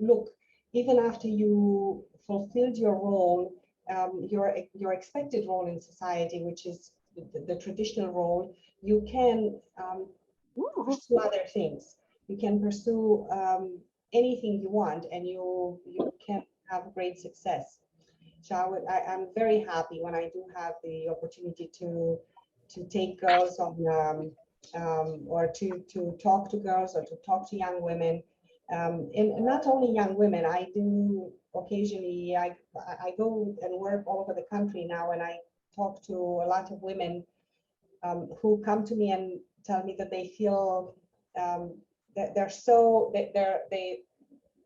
look, even after you fulfilled your role, your expected role in society, which is the traditional role, you can pursue other things. You can pursue anything you want, and you can have great success. So I'm very happy when I do have the opportunity to take girls on or to talk to girls or to talk to young women, and not only young women. I do occasionally. I go and work all over the country now, and I talk to a lot of women who come to me and tell me that they feel that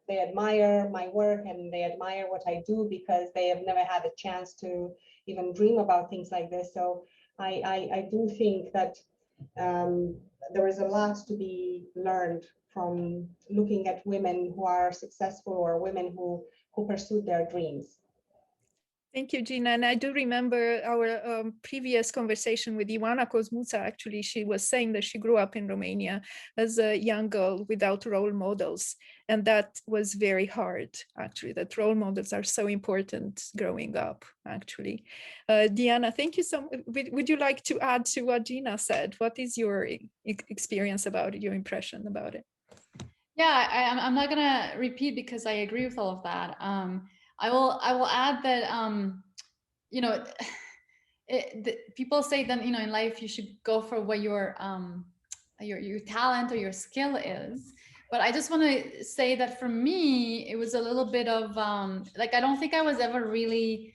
they admire my work, and they admire what I do, because they have never had a chance to even dream about things like this. So I do think that there is a lot to be learned from looking at women who are successful, or women who pursued their dreams. Thank you, Gina. And I do remember our previous conversation with Ioana Cosmuța. Actually, she was saying that she grew up in Romania as a young girl without role models. And that was very hard, actually, that role models are so important growing up, actually. Diana, thank you so much. Would you like to add to what Gina said? What is your experience about it, your impression about it? Yeah, I'm not gonna repeat, because I agree with all of that. I will add that you know, people say that, you know, in life you should go for what your talent or your skill is. But I just want to say that for me, it was a little bit of like, I don't think I was ever really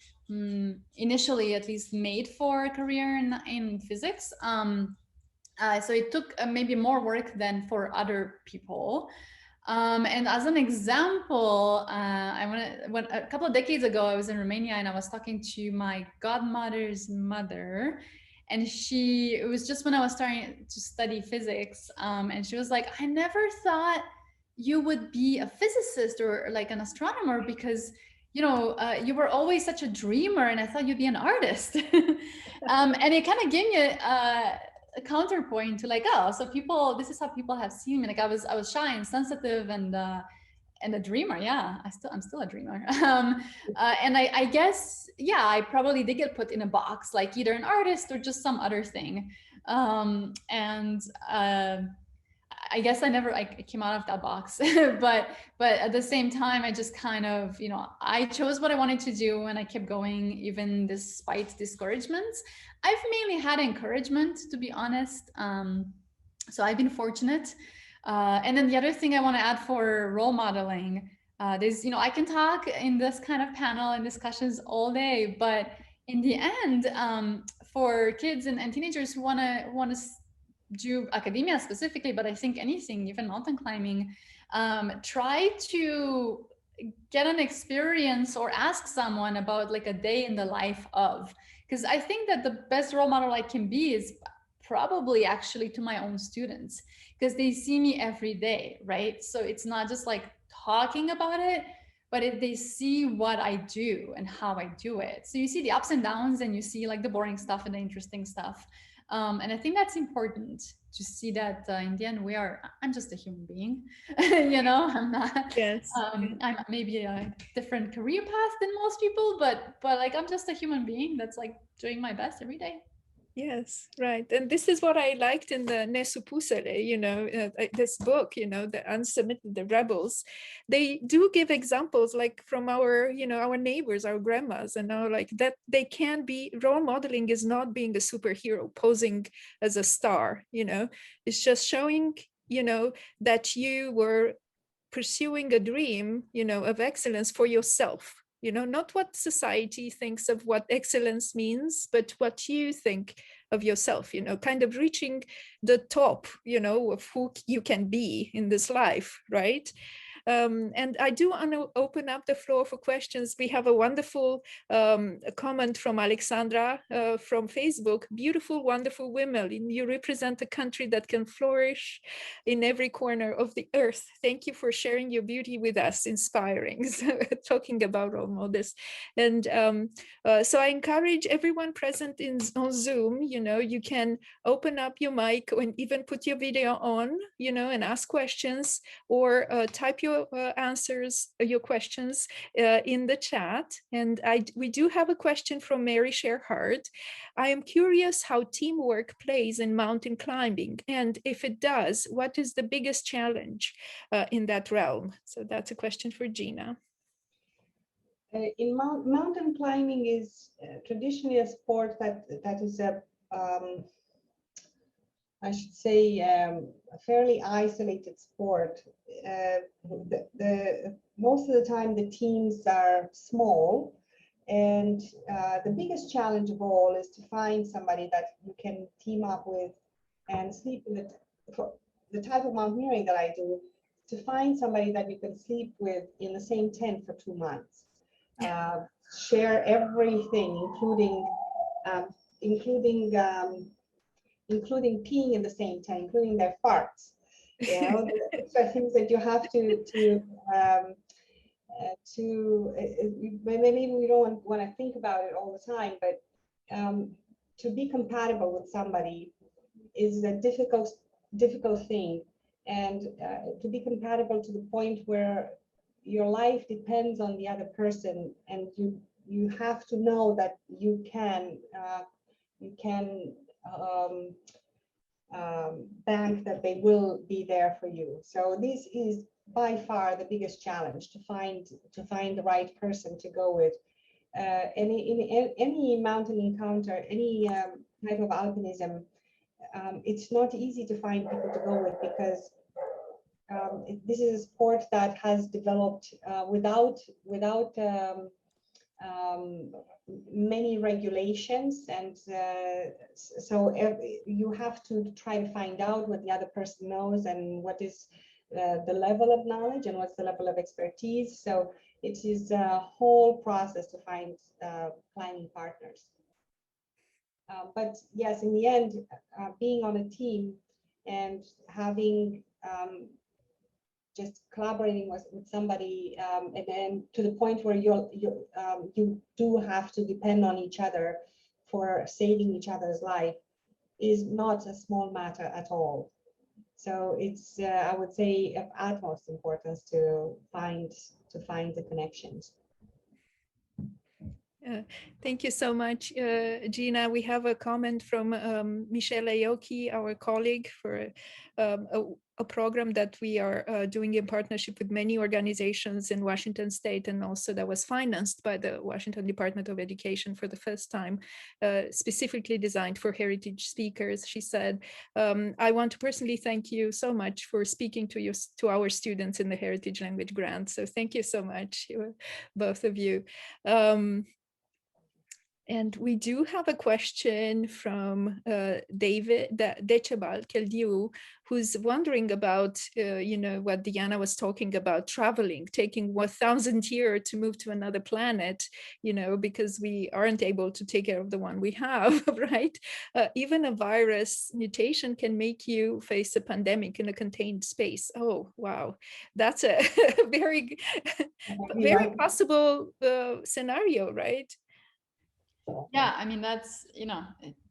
initially, at least, made for a career in physics. So it took maybe more work than for other people. And as an example, a couple of decades ago, I was in Romania and I was talking to my godmother's mother, and it was just when I was starting to study physics, and she was like, I never thought you would be a physicist or like an astronomer, because you were always such a dreamer, and I thought you'd be an artist. And it kind of gave me a counterpoint to, like, oh, so this is how people have seen me. Like, I was shy and sensitive and a dreamer. Yeah, I'm still a dreamer. And I guess, yeah, I probably did get put in a box, like either an artist or just some other thing. And I guess I came out of that box, but at the same time, I just kind of, you know, I chose what I wanted to do and I kept going even despite discouragements. I've mainly had encouragement, to be honest. So I've been fortunate. And then the other thing I want to add for role modeling, there's, you know, I can talk in this kind of panel and discussions all day, but in the end, for kids and teenagers who want to do academia specifically, but I think anything, even mountain climbing, try to get an experience or ask someone about like a day in the life of, because I think that the best role model I can be is probably actually to my own students, because they see me every day, right? So it's not just like talking about it, but if they see what I do and how I do it. So you see the ups and downs and you see like the boring stuff and the interesting stuff. And I think that's important to see that in the end, I'm just a human being, you know, I'm not, Yes. I'm maybe a different career path than most people, but like, I'm just a human being that's like doing my best every day. Yes, right. And this is what I liked in the Nesupusele, you know, this book, you know, the unsubmitted, the rebels. They do give examples like from our, you know, our neighbors, our grandmas, and now like that they can be, role modeling is not being a superhero posing as a star, you know, it's just showing, you know, that you were pursuing a dream, you know, of excellence for yourself, you know, not what society thinks of what excellence means, but what you think of yourself, you know, kind of reaching the top, you know, of who you can be in this life, right? And I do want to open up the floor for questions. We have a wonderful comment from Alexandra from Facebook. Beautiful, wonderful women. You represent a country that can flourish in every corner of the earth. Thank you for sharing your beauty with us, inspiring. So, talking about role models. And so I encourage everyone present on Zoom, you know, you can open up your mic and even put your video on, you know, and ask questions or type your answers, your questions in the chat. And we do have a question from Mary Sherhard. I am curious how teamwork plays in mountain climbing, and if it does, what is the biggest challenge in that realm? So that's a question for Gina. In mountain climbing is traditionally a sport that is a I should say a fairly isolated sport. Most of the time the teams are small, and the biggest challenge of all is to find somebody that you can team up with and sleep in for the type of mountaineering that I do, to find somebody that you can sleep with in the same tent for 2 months. Share everything, including peeing in the same tent, including their farts. You know, the extra things that you have maybe we don't want to think about it all the time, but to be compatible with somebody is a difficult thing, and to be compatible to the point where your life depends on the other person, and you have to know that you can bank that they will be there for you. So this is by far the biggest challenge, to find the right person to go with. Any mountain encounter, any type of alpinism, it's not easy to find people to go with, because this is a sport that has developed without many regulations, and so you have to try to find out what the other person knows, and what is the level of knowledge, and what's the level of expertise. So it is a whole process to find climbing partners. But yes, in the end, being on a team and having just collaborating with somebody, and then to the point where you do have to depend on each other for saving each other's life, is not a small matter at all. So it's I would say of utmost importance to find the connections. Thank you so much, Gina. We have a comment from Michelle Aoki, our colleague, for a program that we are doing in partnership with many organizations in Washington State, and also that was financed by the Washington Department of Education for the first time, specifically designed for heritage speakers. She said, I want to personally thank you so much for speaking to our students in the Heritage Language Grant. So thank you so much, both of you. And we do have a question from David Decebal Keldiu, who's wondering about, what Diana was talking about, traveling, taking 1,000 years to move to another planet, because we aren't able to take care of the one we have, right? Even a virus mutation can make you face a pandemic in a contained space. Oh, wow. That's a very, very possible scenario, right? Yeah, I mean, that's,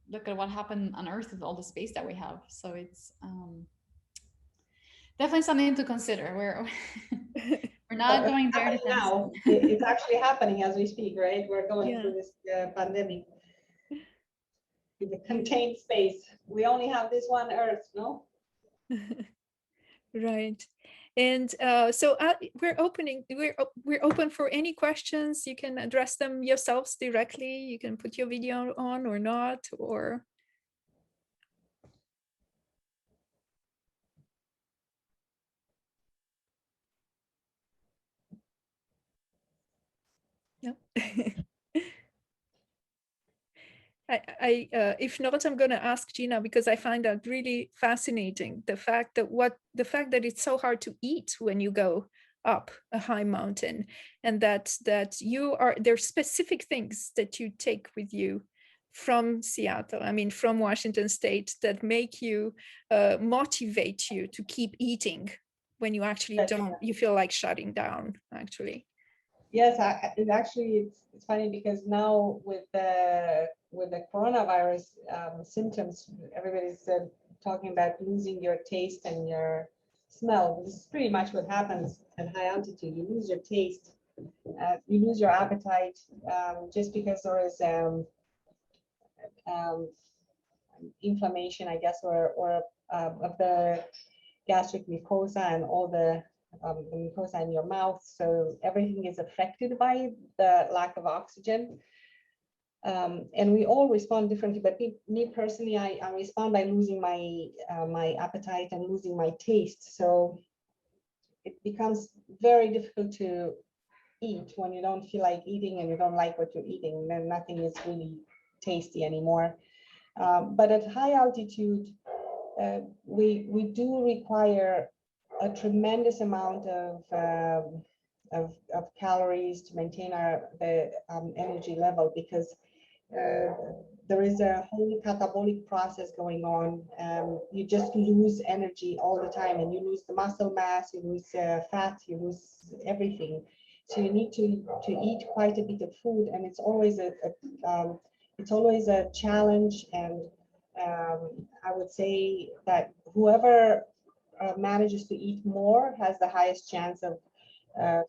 look at what happened on Earth with all the space that we have. So it's definitely something to consider. We're not going there now. It's actually happening as we speak, right? We're going through this pandemic in the contained space. We only have this one Earth, no? Right. And so we're open for any questions. You can address them yourselves directly. You can put your video on or not, or. Yeah. If not, I'm going to ask Gina, because I find that really fascinating. The fact that it's so hard to eat when you go up a high mountain, and that there's specific things that you take with you from Seattle, from Washington State, that make you motivate you to keep eating when you actually don't, you feel like shutting down, actually. Yes, it's funny because now with the coronavirus symptoms, everybody's talking about losing your taste and your smell. This is pretty much what happens at high altitude. You lose your taste, you lose your appetite, just because there is um, inflammation, I guess, or of the gastric mucosa and all the mucosa in your mouth. So everything is affected by the lack of oxygen. And we all respond differently, but me personally, I respond by losing my my appetite and losing my taste. So it becomes very difficult to eat when you don't feel like eating and you don't like what you're eating. Then nothing is really tasty anymore. But at high altitude, we do require a tremendous amount of calories to maintain the energy level, because there is a whole catabolic process going on. You just lose energy all the time, and you lose the muscle mass, you lose fat, you lose everything. So you need to eat quite a bit of food, and it's always a challenge. And I would say that whoever manages to eat more has the highest chance of uh,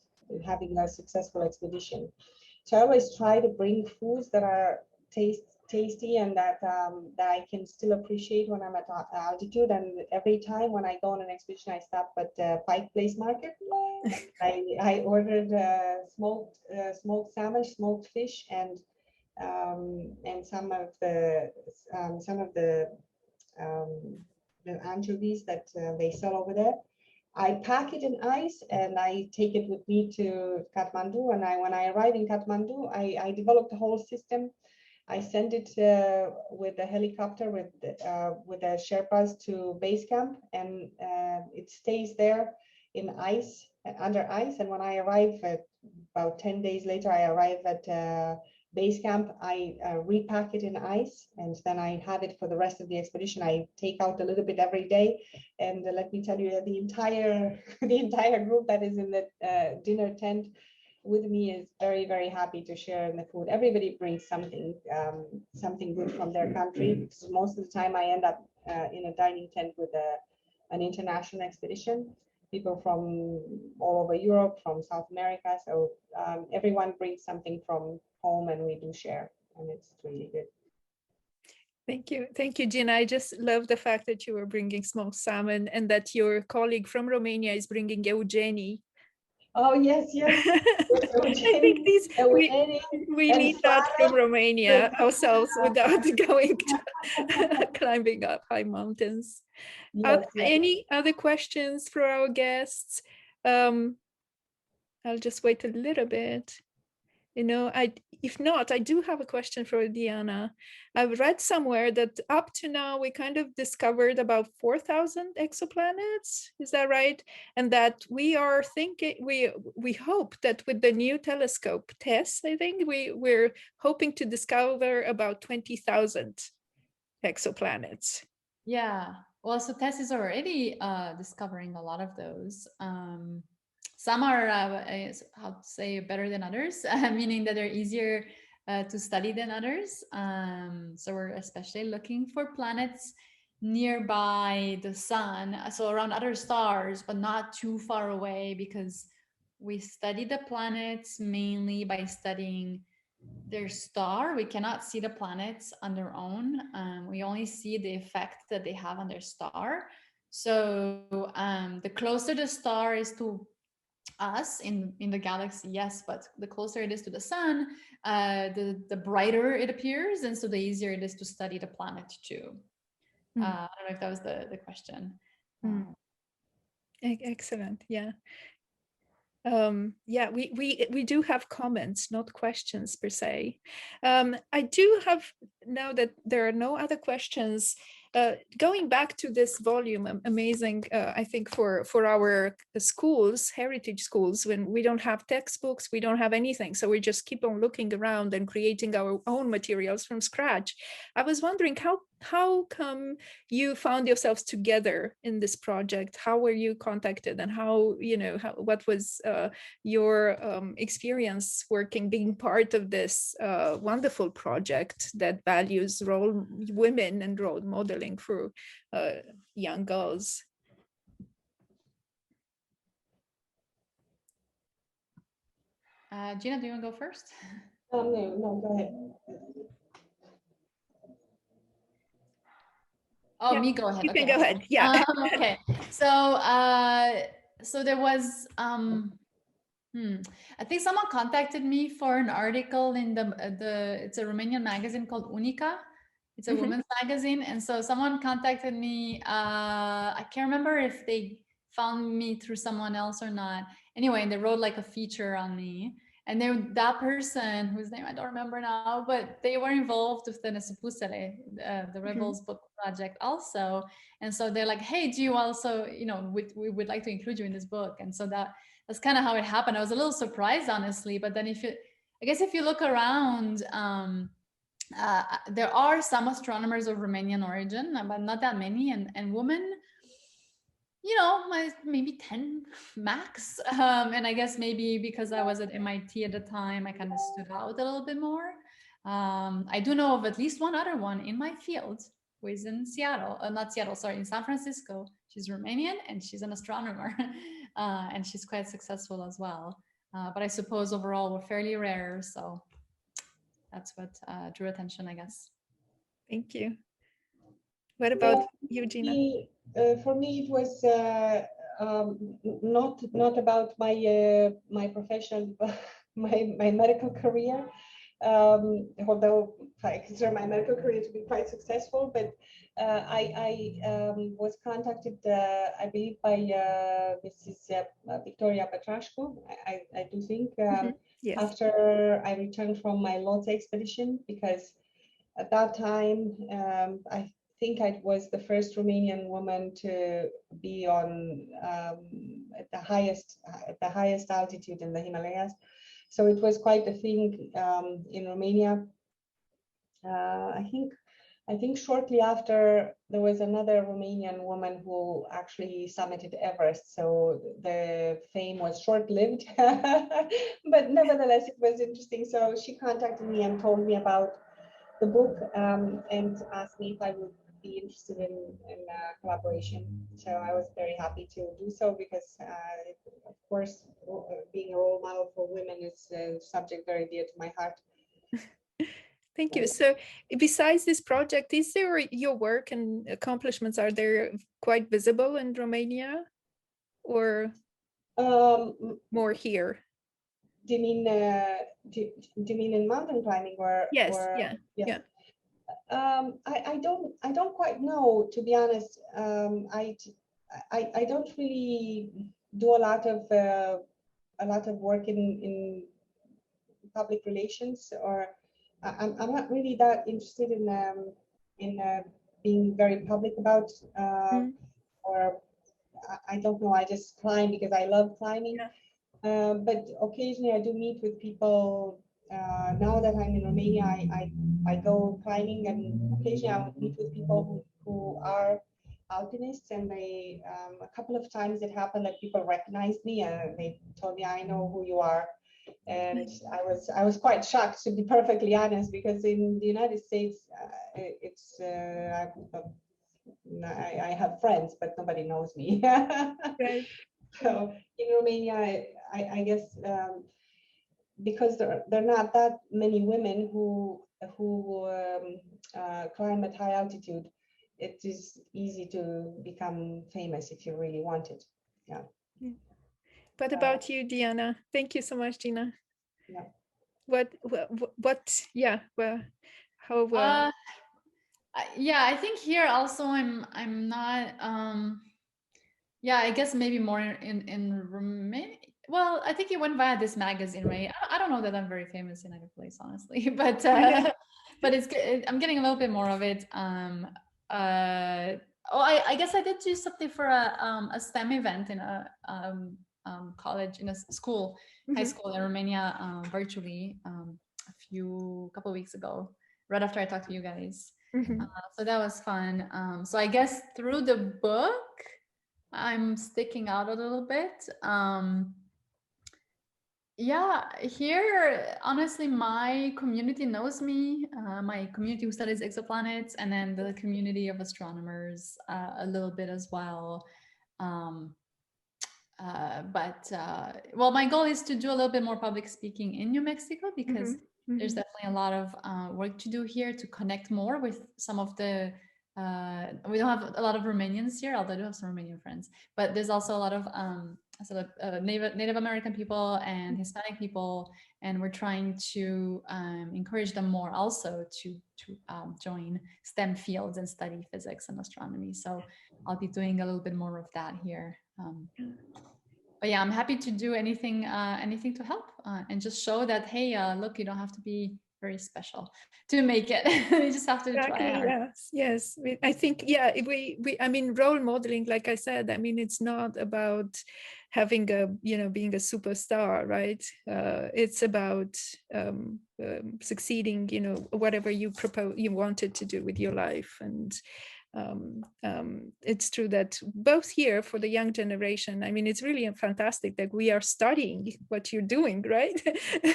having a successful expedition. So I always try to bring foods that are tasty and that I can still appreciate when I'm at altitude. And every time when I go on an expedition, I stop at Pike Place Market. I ordered smoked salmon, smoked fish, and some of the anchovies that they sell over there. I pack it in ice and I take it with me to Kathmandu. And when I arrive in Kathmandu, I developed a whole system. I send it with a helicopter with the Sherpas to base camp, and it stays there in ice, under ice. And when I arrive about 10 days later, I arrive at base camp, I repack it in ice, and then I have it for the rest of the expedition. I take out a little bit every day, and let me tell you, the entire group that is in the dinner tent with me is very, very happy to share in the food. Everybody brings something good from their country, because most of the time I end up in a dining tent with an international expedition. People from all over Europe, from South America. So everyone brings something from home and we do share, and it's really good. Thank you, Gina. I just love the fact that you were bringing smoked salmon and that your colleague from Romania is bringing Eugenie. Oh yes, yes. I think these we need that from Romania ourselves without going to climbing up high mountains. Yes, yes. Any other questions for our guests? I'll just wait a little bit. You know, if not, I do have a question for Diana. I've read somewhere that up to now we kind of discovered about 4,000 exoplanets. Is that right? And that we are thinking, we hope that with the new telescope TESS, I think we're hoping to discover about 20,000 exoplanets. Yeah. Well, so TESS is already discovering a lot of those. Some are, how to say, better than others, meaning that they're easier to study than others. So we're especially looking for planets nearby the sun, so around other stars, but not too far away, because we study the planets mainly by studying their star. We cannot see the planets on their own. We only see the effect that they have on their star. So the closer the star is to us in the galaxy, yes, but the closer it is to the sun, the brighter it appears, and so the easier it is to study the planet too. I don't know if that was the question. Excellent. Yeah. Yeah, we do have comments, not questions per se. I do have, now that there are no other questions, going back to this volume, amazing, I think for our schools, heritage schools, when we don't have textbooks, we don't have anything. So we just keep on looking around and creating our own materials from scratch. I was wondering how come you found yourselves together in this project? How were you contacted, and what was your experience working, being part of this wonderful project that values women and role modeling for young girls? Gina, do you want to go first? No, go ahead. Oh, yeah, me go ahead. You okay. can go ahead. Yeah. Okay. So there was I think someone contacted me for an article in it's a Romanian magazine called Unica. It's a women's magazine, and so someone contacted me. I can't remember if they found me through someone else or not. Anyway, and they wrote like a feature on me. And then that person, whose name I don't remember now, but they were involved with the Nesupusele, the Rebels book project also. And so they're like, hey, do you also, we would like to include you in this book. And so that's kind of how it happened. I was a little surprised, honestly. But then if you look around, there are some astronomers of Romanian origin, but not that many. And women, maybe 10 max. And I guess maybe because I was at MIT at the time, I kind of stood out a little bit more. I do know of at least one other one in my field who is in Seattle, not Seattle, sorry, in San Francisco. She's Romanian and she's an astronomer, and she's quite successful as well. But I suppose overall we're fairly rare. So that's what drew attention, I guess. Thank you. What about you, Gina? For me, it was not about my profession, but my medical career. Although I consider my medical career to be quite successful, but I was contacted, I believe, by Mrs. Victoria Petrashku. I do think Yes. after I returned from my Lhotse expedition, because at that time I think I was the first Romanian woman to be on at the highest altitude in the Himalayas. So it was quite a thing in Romania. I think shortly after there was another Romanian woman who actually summited Everest. So the fame was short-lived, but nevertheless it was interesting. So she contacted me and told me about the book and asked me if I would be interested in collaboration. So I was very happy to do so because, of course, being a role model for women is a subject very dear to my heart. Thank you. So besides this project, is there your work and accomplishments, are they quite visible in Romania or more here? Do you mean do you mean in mountain climbing Yes, or yeah, yes? yeah. I don't quite know, to be honest. I don't really do a lot of work in public relations, or I'm not really that interested in being very public about Mm, or I don't know. I just climb because I love climbing. yeah. But occasionally I do meet with people. Now that I'm in Romania, I go climbing, and occasionally I meet with people who are alpinists, and they a couple of times it happened that people recognized me and they told me, I know who you are. And I was quite shocked, to be perfectly honest, because in the United States it's I have friends, but nobody knows me. Right. So in Romania, I guess because there are not that many women who climb at high altitude, it is easy to become famous if you really want it. Yeah. What about you, Diana? Thank you so much, Gina. Yeah. What yeah, well, how Yeah, I think here also I'm not yeah, I guess maybe more in Romania. Well, I think it went via this magazine, right? I don't know that I'm very famous in either place, honestly, but it's I'm getting a little bit more of it. Oh, I guess I did do something for a STEM event in a college, in a school, high Mhm. school in Romania, virtually a couple of weeks ago, right after I talked to you guys. Mhm. So that was fun. So I guess through the book, I'm sticking out a little bit. Yeah, here, honestly, my community knows me, my community who studies exoplanets, and then the community of astronomers a little bit as well. Um, well, my goal is to do a little bit more public speaking in New Mexico, because Mhm. there's Mhm. definitely a lot of work to do here to connect more with some of the we don't have a lot of Romanians here, although I do have some Romanian friends, but there's also a lot of Native American people and Hispanic people, and we're trying to encourage them more also to join STEM fields and study physics and astronomy. So I'll be doing a little bit more of that here. But yeah, I'm happy to do anything to help and just show that, hey, look, you don't have to be very special to make it. You just have to try Exactly. hard. Yes. Yes. I think, yeah, I mean, role modeling, like I said, I mean, it's not about having being a superstar, right? It's about succeeding, whatever you wanted to do with your life. And it's true that both here for the young generation, I mean, it's really fantastic that we are studying what you're doing, right?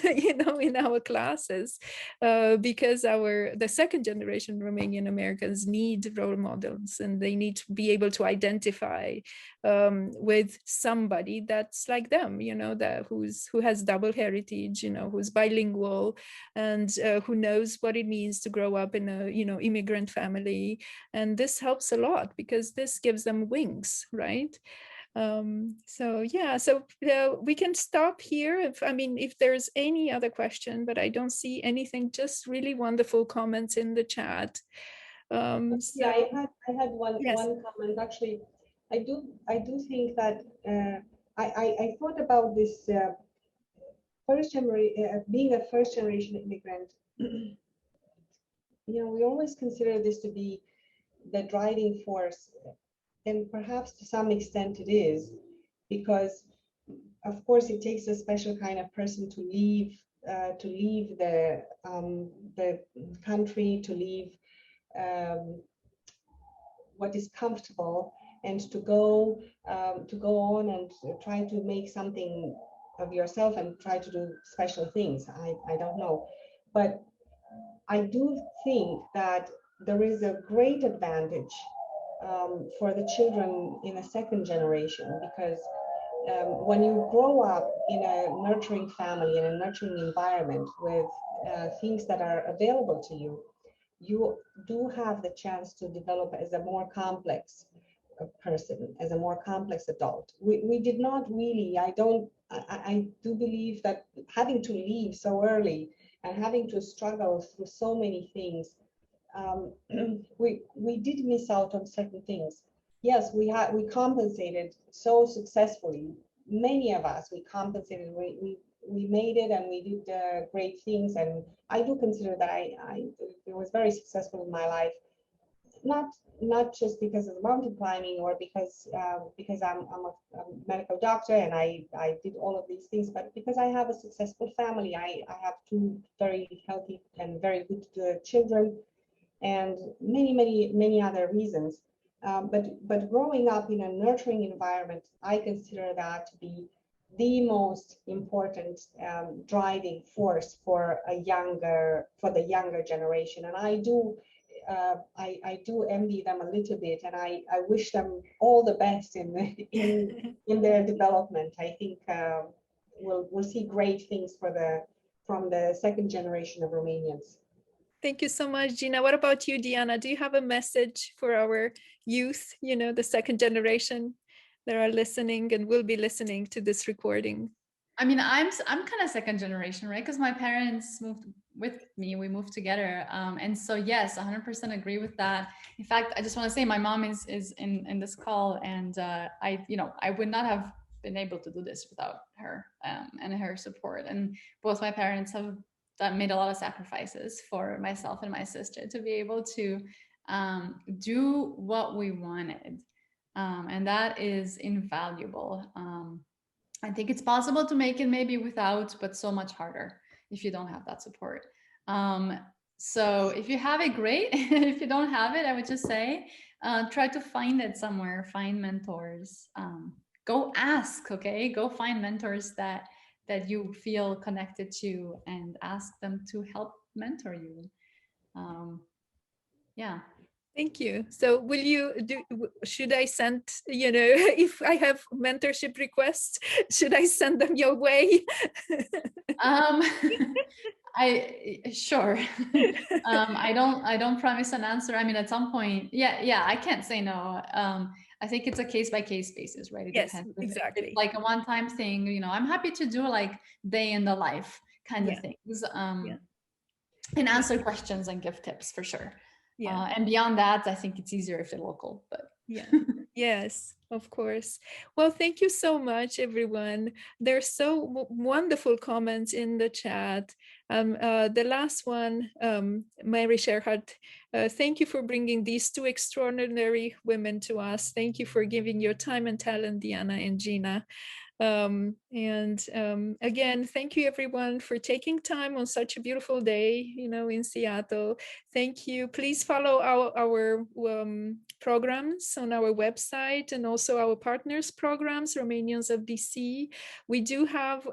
In our classes, because the second generation Romanian Americans need role models, and they need to be able to identify with somebody that's like them, that who has double heritage, who's bilingual, and who knows what it means to grow up in a immigrant family. And this helps a lot because this gives them wings, right? So yeah, so we can stop here if there's any other question, but I don't see anything, just really wonderful comments in the chat. Yeah, So I had yes. one comment actually. I do think that I thought about this being a first generation immigrant. We always consider this to be the driving force, and perhaps to some extent it is, because of course it takes a special kind of person to leave the country, to leave what is comfortable, and to go on and try to make something of yourself and try to do special things. I don't know, but I do think that there is a great advantage for the children in a second generation, because when you grow up in a nurturing family, in a nurturing environment with things that are available to you, you do have the chance to develop as a more complex person, as a more complex adult. We did not really, I do believe that having to leave so early and having to struggle through so many things, we did miss out on certain things. Yes, we compensated so successfully. Many of us, we compensated, we made it, and we did great things. And I do consider that it was very successful in my life, not just because of mountain climbing or because I'm a medical doctor and I did all of these things, but because I have a successful family. I have two very healthy and very good children, and many other reasons. But growing up in a nurturing environment, I consider that to be the most important driving force for the younger generation. And I do envy them a little bit, and I wish them all the best in their development. I think we'll see great things from the second generation of Romanians. Thank you so much, Gina. What about you, Diana? Do you have a message for our youth, the second generation that are listening and will be listening to this recording? I mean, I'm kind of second generation, right? Because my parents moved with me. We moved together. And so, yes, 100% agree with that. In fact, I just want to say my mom is in this call, and I would not have been able to do this without her and her support. And both my parents have made a lot of sacrifices for myself and my sister to be able to do what we wanted. And that is invaluable. I think it's possible to make it maybe without, but so much harder if you don't have that support. So if you have it, great. If you don't have it, I would just say, try to find it somewhere, find mentors, go ask, okay? Go find mentors that you feel connected to and ask them to help mentor you. Yeah. Thank you. So should I send, if I have mentorship requests, should I send them your way? Sure. I don't promise an answer. I mean, at some point, yeah, I can't say no. I think it's a case by case basis, right? It Yes, depends. exactly. It's like a one-time thing, I'm happy to do like day in the life kind of things. And answer questions and give tips for sure. And beyond that, I think it's easier if they're local, but yes, of course. Well, thank you so much, everyone. There's so wonderful comments in the chat. The last one, Mary Sherhart, thank you for bringing these two extraordinary women to us. Thank you for giving your time and talent, Diana and Gina. Again, thank you everyone for taking time on such a beautiful day, in Seattle. Thank you. Please follow our programs on our website and also our partners programs, Romanians of DC. We do have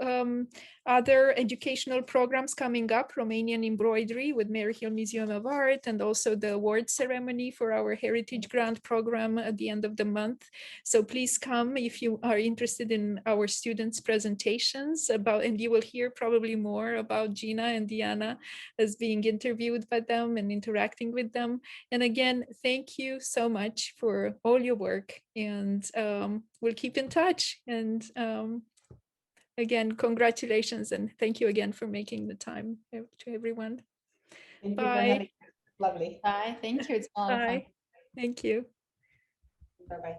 other educational programs coming up, Romanian embroidery with Maryhill Museum of Art, and also the award ceremony for our Heritage Grant program at the end of the month. So please come if you are interested in our students' presentations and you will hear probably more about Gina and Diana as being interviewed by them and interacting with them. And again, thank you so much for all your work, and we'll keep in touch. And again, congratulations and thank you again for making the time to everyone. Thank Bye. you for having us. Lovely. Bye. Thank you. It's a lot of fun. Thank you. Bye-bye.